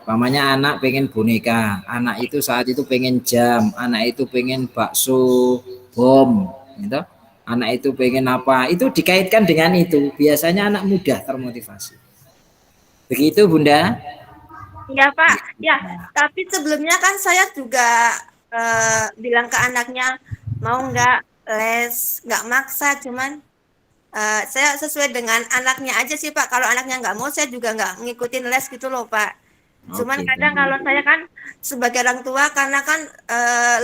Umpamanya anak pengen boneka, anak itu saat itu pengen jam, anak itu pengen bakso bom, gitu. Anak itu pengen apa? Itu dikaitkan dengan itu. Biasanya anak mudah termotivasi. Begitu Bunda? Ya Pak, ya. Tapi sebelumnya kan saya juga bilang ke anaknya mau nggak les, nggak maksa, cuman saya sesuai dengan anaknya aja sih Pak. Kalau anaknya nggak mau, saya juga nggak ngikutin les gitu loh Pak. Cuman kadang kalau saya kan sebagai orang tua, karena kan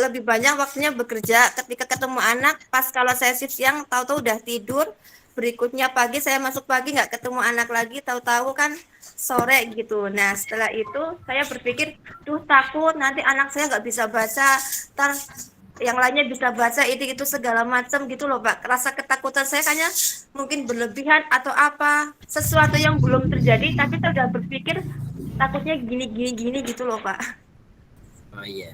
lebih banyak waktunya bekerja, ketika ketemu anak, pas kalau saya shift siang, tahu-tahu udah tidur, berikutnya pagi saya masuk pagi nggak ketemu anak lagi, tahu-tahu kan sore gitu. Nah setelah itu saya berpikir, tuh takut nanti anak saya nggak bisa baca, ntar yang lainnya bisa baca itu segala macam gitu loh Pak. Rasa ketakutan saya kayaknya mungkin berlebihan atau apa, sesuatu yang belum terjadi tapi saya udah berpikir takutnya gini gitu loh Pak. Oh iya.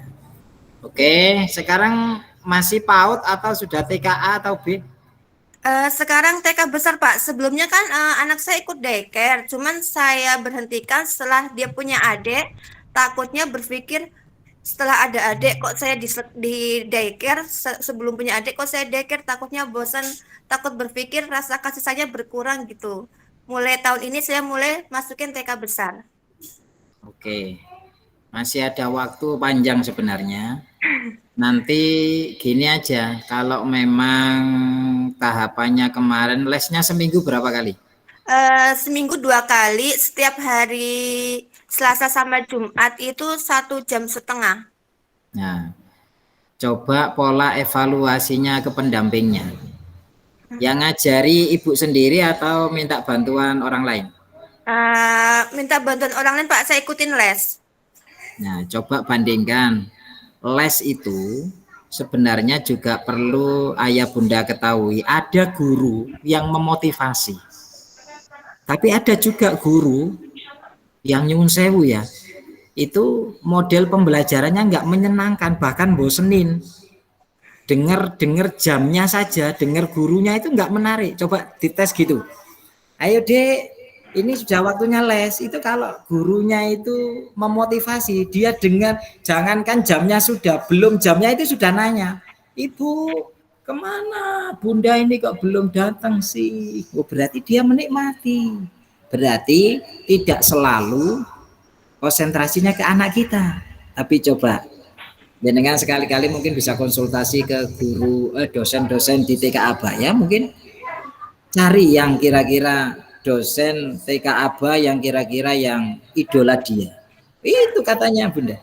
Oke, sekarang masih PAUD atau sudah TKA atau B? Sekarang TK besar Pak. Sebelumnya kan anak saya ikut daycare, cuman saya berhentikan setelah dia punya adik. Takutnya berpikir setelah ada adik kok saya di daycare, sebelum punya adik kok saya daycare, takutnya bosan, takut berpikir rasa kasih sayang berkurang gitu. Mulai tahun ini saya mulai masukin TK besar. Oke, masih ada waktu panjang sebenarnya. Nanti gini aja, kalau memang tahapannya kemarin lesnya seminggu berapa kali? Seminggu 2 kali, setiap hari Selasa sama Jumat itu 1,5 jam. Nah, coba pola evaluasinya ke pendampingnya. Yang ngajari ibu sendiri atau minta bantuan orang lain? Minta bantuan orang lain Pak, saya ikutin les. Nah, coba bandingkan. Les itu sebenarnya juga perlu ayah bunda ketahui, ada guru yang memotivasi. Tapi ada juga guru yang nyuwun sewu ya, itu model pembelajarannya nggak menyenangkan, bahkan bosenin. Dengar jamnya saja, dengar gurunya itu nggak menarik. Coba dites gitu. Ayo dek, ini sudah waktunya les. Itu kalau gurunya itu memotivasi, dia dengar, jangankan jamnya sudah, belum jamnya itu sudah nanya, ibu kemana bunda ini kok belum datang sih? Oh, berarti dia menikmati. Berarti tidak selalu konsentrasinya ke anak kita. Tapi coba jenengan sekali-kali mungkin bisa konsultasi ke guru dosen-dosen di TK Aba ya, mungkin cari yang kira-kira dosen TK Aba yang kira-kira yang idola dia. Itu katanya Bunda.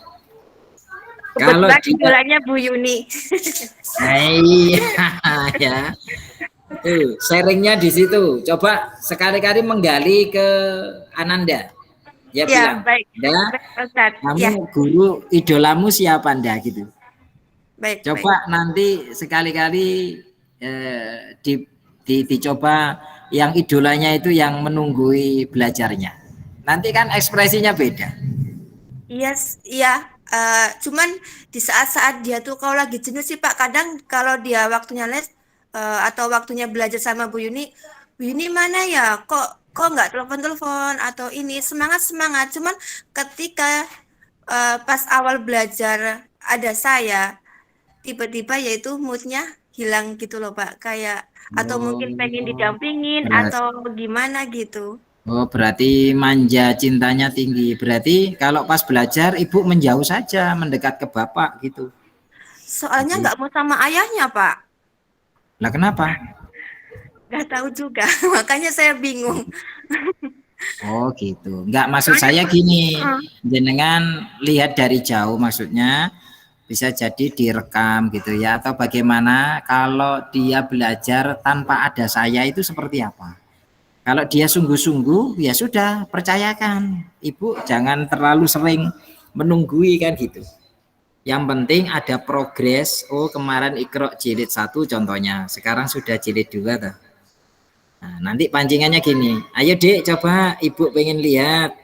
Kalau idolanya Bu Yuni. Iya ya. Tuh, sharingnya di situ. Coba sekali-kali menggali ke Ananda. Ya, bilang, baik. Kamu ya. Guru idolamu siapa Anda gitu. Baik. Coba nanti sekali-kali dicoba yang idolanya itu yang menunggui belajarnya. Nanti kan ekspresinya beda. Iya. Cuman di saat-saat dia tuh kalau lagi jenuh sih Pak, kadang kalau dia waktunya les atau waktunya belajar sama Bu Yuni mana ya? Kok nggak telepon atau ini semangat. Cuman ketika pas awal belajar ada saya, tiba-tiba yaitu moodnya hilang gitu loh Pak, kayak atau mungkin pengen didampingin atau gimana gitu. Oh, berarti manja, cintanya tinggi. Berarti kalau pas belajar ibu menjauh saja, mendekat ke bapak gitu. Soalnya nggak mau sama ayahnya Pak. Lah kenapa? Nggak tahu juga, makanya saya bingung. Oh gitu. Nggak, maksud saya gini, jenengan lihat dari jauh, maksudnya bisa jadi direkam gitu ya, atau bagaimana kalau dia belajar tanpa ada saya itu seperti apa? Kalau dia sungguh-sungguh, ya sudah, percayakan. Ibu jangan terlalu sering menunggui kan gitu. Yang penting ada progres. Oh, kemarin Iqra jilid 1 contohnya. Sekarang sudah jilid 2 tuh. Nah, nanti pancingannya gini. Ayo Dek, coba Ibu pengen lihat.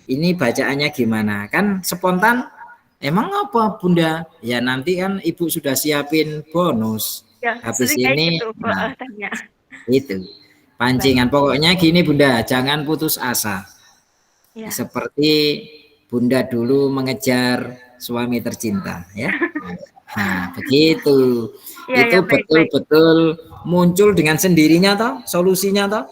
Ini bacaannya gimana? Kan spontan. Emang apa Bunda? Ya nanti kan Ibu sudah siapin bonus. Ya, Habis sering kayak ini, gitu, nah, tanya. itu. Pancingan. Pokoknya gini Bunda, jangan putus asa. Ya. Seperti Bunda dulu mengejar suami tercinta, ya. Nah, begitu. Ya, Itu ya, baik. betul-betul muncul dengan sendirinya toh, solusinya toh.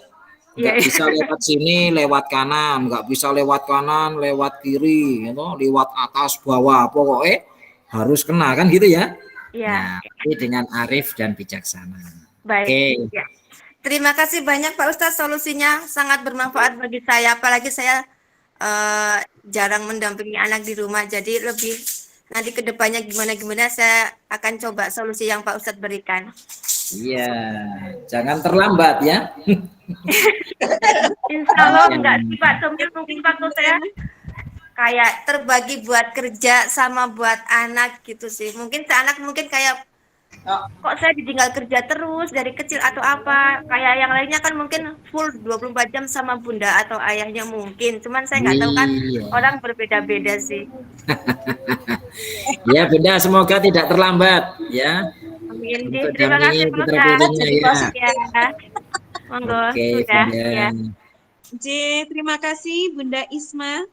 Ya, Nggak ya. bisa lewat sini, lewat kanan, nggak bisa lewat kanan, lewat kiri, gitu, lewat atas, bawah, pokoknya harus kena kan gitu ya. Ya. Nah, tapi dengan arif dan bijaksana. Baik. Oke. Ya. Terima kasih banyak Pak Ustadz, solusinya sangat bermanfaat bagi saya, apalagi saya jarang mendampingi anak di rumah, jadi lebih nanti kedepannya gimana saya akan coba solusi yang Pak Ustadz berikan. Iya, jangan terlambat ya. Insya Allah enggak sih Pak, mungkin waktu saya kayak terbagi buat kerja sama buat anak gitu sih. Mungkin anak mungkin kayak kok saya ditinggal kerja terus dari kecil atau apa. Kayak yang lainnya kan mungkin full 24 jam sama bunda atau ayahnya mungkin. Cuman saya nggak tahu kan, orang berbeda-beda sih. Ya Bunda, semoga tidak terlambat ya. Amin. Untuk Terima kasih dami Pak putra-putrinya ya. Monggo, Oke, sudah Bunda. ya. J, terima kasih Bunda Isma.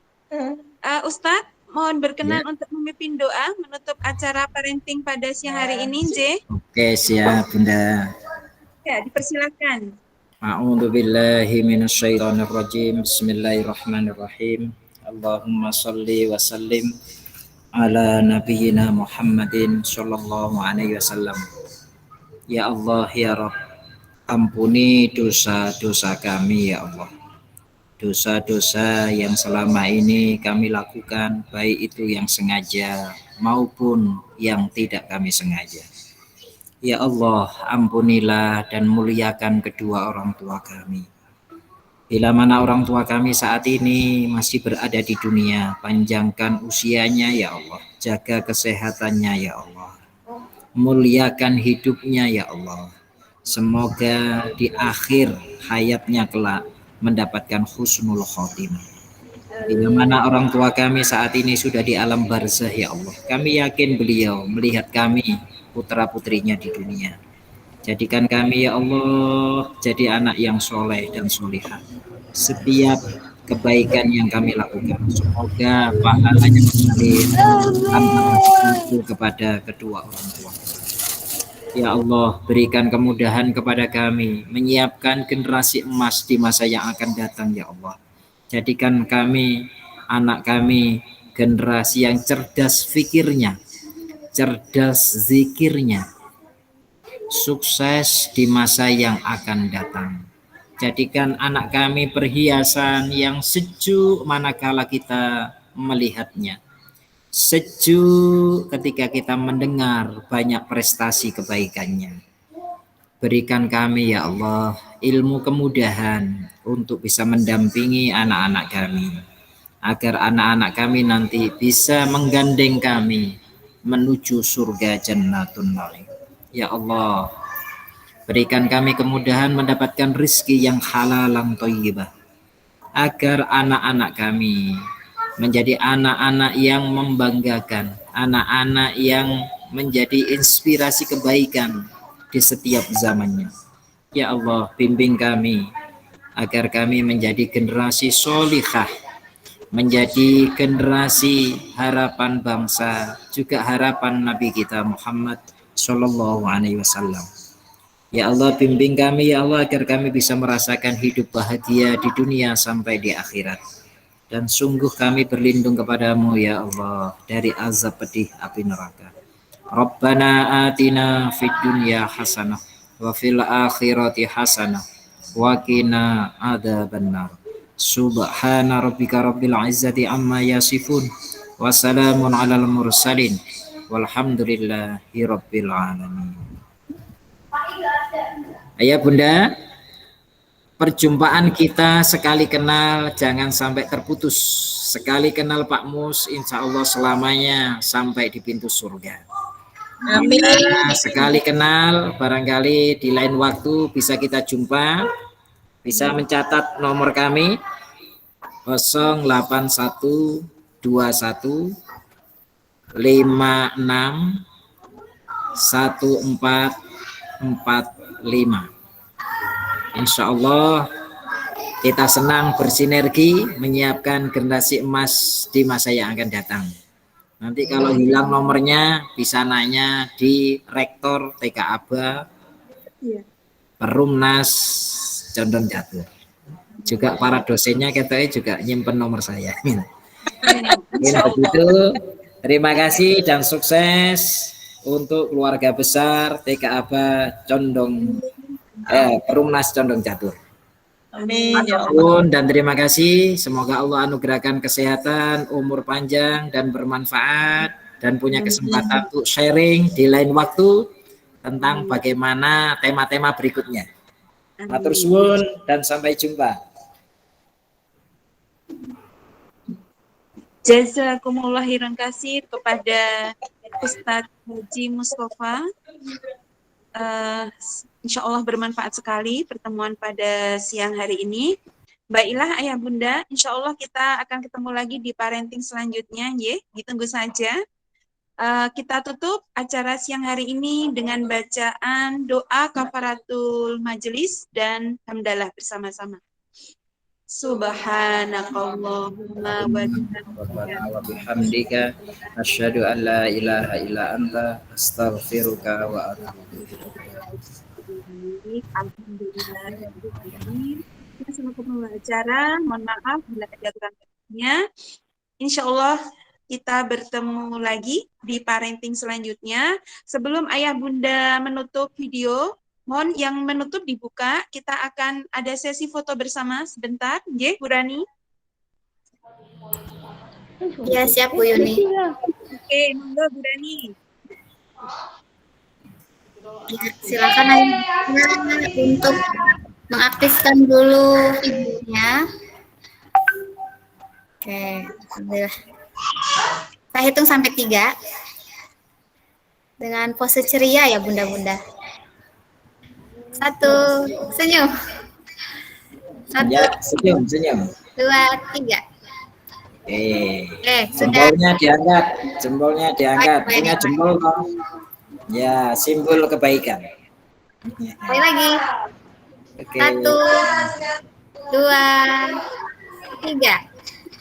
Ustadz, mohon berkenan untuk memimpin doa menutup acara parenting pada siang hari ini, J. Oke, siap Bunda. Ya, dipersilakan. A'udzu billahi minasyaitonir rajim. Bismillahirrahmanirrahim. Allahumma shalli wa sallim ala nabiyyina Muhammadin sallallahu alaihi wasallam. Ya Allah ya Rabb, ampuni dosa-dosa kami ya Allah. Dosa-dosa yang selama ini kami lakukan, baik itu yang sengaja maupun yang tidak kami sengaja. Ya Allah, ampunilah dan muliakan kedua orang tua kami. Bila mana orang tua kami saat ini masih berada di dunia, panjangkan usianya ya Allah, jaga kesehatannya ya Allah, muliakan hidupnya ya Allah. Semoga di akhir hayatnya kelak mendapatkan husnul khotimah. Bila mana orang tua kami saat ini sudah di alam barzah ya Allah, kami yakin beliau melihat kami putra-putrinya di dunia. Jadikan kami ya Allah jadi anak yang soleh dan solihah. Setiap kebaikan yang kami lakukan, semoga pahalanya mengalir tanpa itu kepada kedua orang tua. Ya Allah, berikan kemudahan kepada kami menyiapkan generasi emas di masa yang akan datang ya Allah. Jadikan kami, anak kami, generasi yang cerdas fikirnya, cerdas zikirnya, sukses di masa yang akan datang. Jadikan anak kami perhiasan yang sejuk manakala kita melihatnya, sejuk ketika kita mendengar banyak prestasi kebaikannya. Berikan kami ya Allah ilmu kemudahan untuk bisa mendampingi anak-anak kami, agar anak-anak kami nanti bisa menggandeng kami menuju surga Jannatun Naim. Ya Allah, berikan kami kemudahan mendapatkan rizki yang halalan thayyibah, agar anak-anak kami menjadi anak-anak yang membanggakan, anak-anak yang menjadi inspirasi kebaikan di setiap zamannya. Ya Allah, bimbing kami agar kami menjadi generasi solihah, menjadi generasi harapan bangsa, juga harapan Nabi kita Muhammad Sallallahu Alaihi Wasallam. Ya Allah, bimbing kami ya Allah agar kami bisa merasakan hidup bahagia di dunia sampai di akhirat. Dan sungguh kami berlindung kepadamu ya Allah dari azab pedih api neraka. Rabbana atina fid dunya hasanah wa fil akhirati hasanah wa qina adzabannar. Subhana rabbika rabbil izzati amma yasifun wa salamun alal mursalin walhamdulillahi rabbil alamin. Ayah Bunda, perjumpaan kita sekali kenal jangan sampai terputus. Sekali kenal Pak Mus, insya Allah selamanya sampai di pintu surga. Amin. Nah, sekali kenal, barangkali di lain waktu bisa kita jumpa, bisa mencatat nomor kami 08121 56 1445. Insya Allah kita senang bersinergi menyiapkan generasi emas di masa yang akan datang. Nanti kalau hilang nomornya bisa nanya di Rektor TK Aba Perumnas Condong Catur. Juga para dosennya katanya juga nyimpen nomor saya. Mungkin begitu. Terima kasih dan sukses untuk keluarga besar TK Aba Perumnas Condong Catur. Amin. Dan terima kasih, semoga Allah anugerahkan kesehatan, umur panjang dan bermanfaat, dan punya kesempatan untuk sharing di lain waktu tentang bagaimana tema-tema berikutnya. Matur suwun dan sampai jumpa. Jazakumullah khairan kasih kepada Ustadz Haji Mustafa. Insya Allah bermanfaat sekali pertemuan pada siang hari ini. Baiklah ayah bunda, insya Allah kita akan ketemu lagi di parenting selanjutnya, ditunggu saja. Kita tutup acara siang hari ini dengan bacaan doa kafaratul majelis dan hamdalah bersama-sama. Subhanakallahumma wa bihamdika asyhadu an la ilaha illa anta astaghfiruka wa atubu ilaik. Alhamdulillah. Kita selaku pembicara, mohon maaf bila ada kurang-kurangnya. Insya Allah kita bertemu lagi di parenting selanjutnya. Sebelum ayah bunda menutup video, mohon yang menutup dibuka. Kita akan ada sesi foto bersama sebentar. Bu Rani. Ya, siap Bu Yuni. Oke, monggo Bu Rani. Ya, silakan Ayah untuk mengaktifkan dulu videonya. Oke, alhamdulillah. Saya hitung sampai 3. Dengan pose ceria ya bunda-bunda. 1, senyum. 1, ya, senyum. 2, 3. Sudah. Jempolnya diangkat. Punya jempol toh. Ya, simbol kebaikan. Sekali lagi. Oke. 1, 2, 3.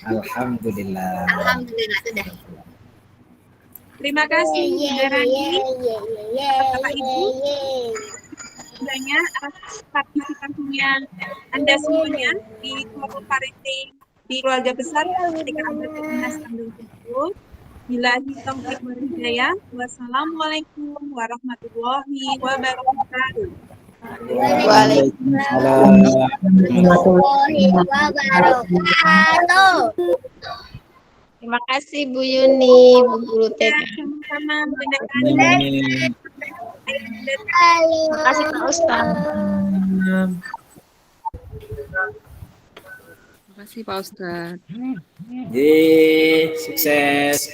Alhamdulillah. Alhamdulillah sudah. Terima kasih Bu Rani. Bapak Ibu. Banyak atas partisipasinya Anda semuanya di kelompok parenting di keluarga besar TK Aba Perumnas Condong Catur. Billahi taufiq wal hidayah. Wassalamualaikum warahmatullahi wabarakatuh. Waalaikumsalam warahmatullahi wabarakatuh. Terima kasih Bu Yuni, Bu Guru TK. Sama-sama Bunda Terima kasih Pak Ustaz. Terima kasih Pak Ustaz. Sukses.